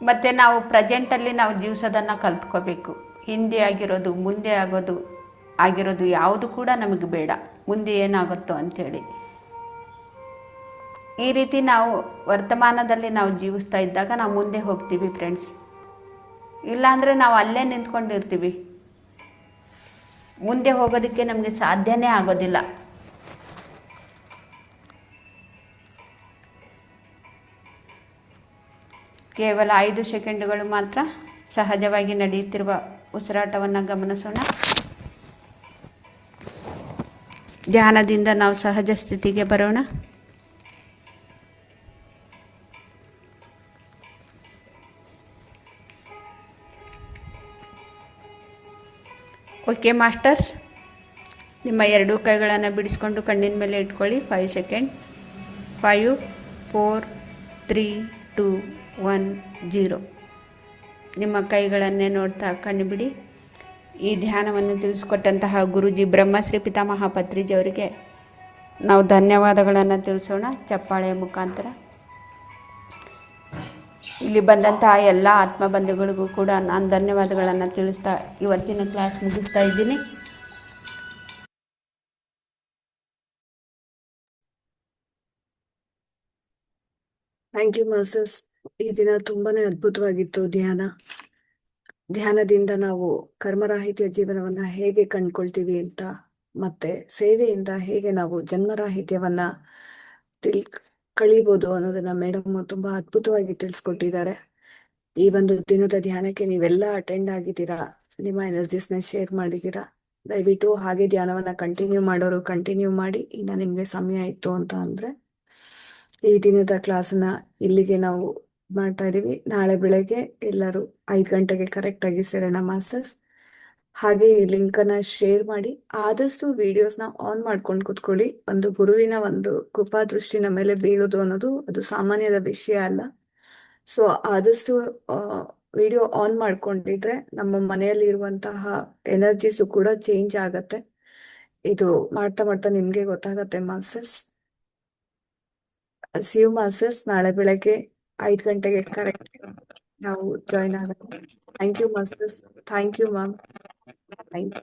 ಮತ್ತು ನಾವು ಪ್ರೆಸೆಂಟಲ್ಲಿ ನಾವು ಜೀವಿಸೋದನ್ನು ಕಲ್ತ್ಕೋಬೇಕು. ಹಿಂದೆ ಆಗಿರೋದು, ಮುಂದೆ ಆಗಿರೋದು ಯಾವುದು ಕೂಡ ನಮಗೆ ಬೇಡ. ಮುಂದೆ ಏನಾಗುತ್ತೋ ಅಂಥೇಳಿ ಈ ರೀತಿ ನಾವು ವರ್ತಮಾನದಲ್ಲಿ ನಾವು ಜೀವಿಸ್ತಾ ಇದ್ದಾಗ ನಾವು ಮುಂದೆ ಹೋಗ್ತೀವಿ ಫ್ರೆಂಡ್ಸ್. ಇಲ್ಲಾಂದರೆ ನಾವು ಅಲ್ಲೇ ನಿಂತ್ಕೊಂಡಿರ್ತೀವಿ. ಮುಂದೆ ಹೋಗೋದಕ್ಕೆ ನಮಗೆ ಸಾಧ್ಯನೇ ಆಗೋದಿಲ್ಲ. ಕೇವಲ 5 ಸೆಕೆಂಡುಗಳು ಮಾತ್ರ ಸಹಜವಾಗಿ ನಡೆಯುತ್ತಿರುವ ಉಸಿರಾಟವನ್ನು ಗಮನಿಸೋಣ. ಧ್ಯಾನದಿಂದ ನಾವು ಸಹಜ ಸ್ಥಿತಿಗೆ ಬರೋಣ. ಓಕೆ ಮಾಸ್ಟರ್ಸ್, ನಿಮ್ಮ 2 ಕೈಗಳನ್ನು ಬಿಡಿಸ್ಕೊಂಡು ಕಣ್ಣಿನ ಮೇಲೆ ಇಟ್ಕೊಳ್ಳಿ. 5 ಸೆಕೆಂಡ್. 5 4 3 2 1 0. ನಿಮ್ಮ ಕೈಗಳನ್ನೇ ನೋಡ್ತಾ ಕಣ್ಣು ಬಿಡಿ. ಈ ಧ್ಯಾನವನ್ನು ತಿಳಿಸ್ಕೊಟ್ಟಂತಹ ಗುರುಜಿ ಬ್ರಹ್ಮಶ್ರೀ ಪಿತಾಮಹ ಪತ್ರಿಜಿ ಅವರಿಗೆ ನಾವು ಧನ್ಯವಾದಗಳನ್ನು ತಿಳಿಸೋಣ ಚಪ್ಪಾಳೆಯ ಮುಖಾಂತರ. ಇಲ್ಲಿ ಬಂದಂತಹ ಎಲ್ಲ ಆತ್ಮಬಂಧುಗಳಿಗೂ ಕೂಡ ನಾನು ಧನ್ಯವಾದಗಳನ್ನು ತಿಳಿಸ್ತಾ ಇವತ್ತಿನ ಕ್ಲಾಸ್ ಮುಗಿಸ್ತಾ ಇದ್ದೀನಿ. Thank you masters. ಈ ದಿನ ತುಂಬಾನೇ ಅದ್ಭುತವಾಗಿತ್ತು. ಧ್ಯಾನದಿಂದ ನಾವು ಕರ್ಮರಾಹಿತ್ಯ ಜೀವನವನ್ನ ಹೇಗೆ ಕಂಡ್ಕೊಳ್ತೀವಿ ಅಂತ, ಮತ್ತೆ ಸೇವೆಯಿಂದ ಹೇಗೆ ನಾವು ಜನ್ಮರಾಹಿತ್ಯವನ್ನ ಕಳೀಬಹುದು ಅನ್ನೋದನ್ನ ಮೇಡಮ್ ತುಂಬಾ ಅದ್ಭುತವಾಗಿ ತಿಳಿಸ್ಕೊಟ್ಟಿದ್ದಾರೆ. ಈ ಒಂದು ದಿನದ ಧ್ಯಾನಕ್ಕೆ ನೀವೆಲ್ಲ ಅಟೆಂಡ್ ಆಗಿದ್ದೀರಾ, ನಿಮ್ಮ ಎನರ್ಜೀಸ್ನ ಶೇರ್ ಮಾಡಿದ್ದೀರಾ. ದಯವಿಟ್ಟು ಹಾಗೆ ಧ್ಯಾನವನ್ನ ಕಂಟಿನ್ಯೂ ಮಾಡೋರು ಕಂಟಿನ್ಯೂ ಮಾಡಿ. ಇನ್ನ ನಿಮ್ಗೆ ಸಮಯ ಇತ್ತು ಅಂತ ಅಂದ್ರೆ ಈ ದಿನದ ಕ್ಲಾಸ್ನ ಇಲ್ಲಿಗೆ ನಾವು ಮಾಡ್ತಾ ಇದೀವಿ. ನಾಳೆ ಬೆಳಗ್ಗೆ ಎಲ್ಲರೂ 5 ಗಂಟೆಗೆ ಕರೆಕ್ಟ್ ಆಗಿ ಸೇರೋಣ ಮಾಸ್ಟರ್ಸ್. ಹಾಗೆ ಈ ಲಿಂಕ್ ಅನ್ನ ಶೇರ್ ಮಾಡಿ. ಆದಷ್ಟು ವಿಡಿಯೋಸ್ನ ಆನ್ ಮಾಡ್ಕೊಂಡು ಕುತ್ಕೊಳ್ಳಿ. ಒಂದು ಗುರುವಿನ ಒಂದು ಕೃಪಾ ದೃಷ್ಟಿ ನಮ್ಮ ಮೇಲೆ ಬೀಳೋದು ಅನ್ನೋದು ಅದು ಸಾಮಾನ್ಯದ ವಿಷಯ ಅಲ್ಲ. ಸೊ ಆದಷ್ಟು ವಿಡಿಯೋ ಆನ್ ಮಾಡ್ಕೊಂಡಿದ್ರೆ ನಮ್ಮ ಮನೆಯಲ್ಲಿ ಇರುವಂತಹ ಎನರ್ಜೀಸು ಕೂಡ ಚೇಂಜ್ ಆಗತ್ತೆ. ಇದು ಮಾಡ್ತಾ ಮಾಡ್ತಾ ನಿಮ್ಗೆ ಗೊತ್ತಾಗತ್ತೆ ಮಾಸ್ಟರ್ಸ್. C you masters. ನಾಳೆ ಬೆಳಗ್ಗೆ 5 ಗಂಟೆಗೆ ಕರೆಕ್ಟ್ ನಾವು ಜಾಯಿನ್ ಆಗೋಣ. Thank you masters. Thank you ma'am. Thank you.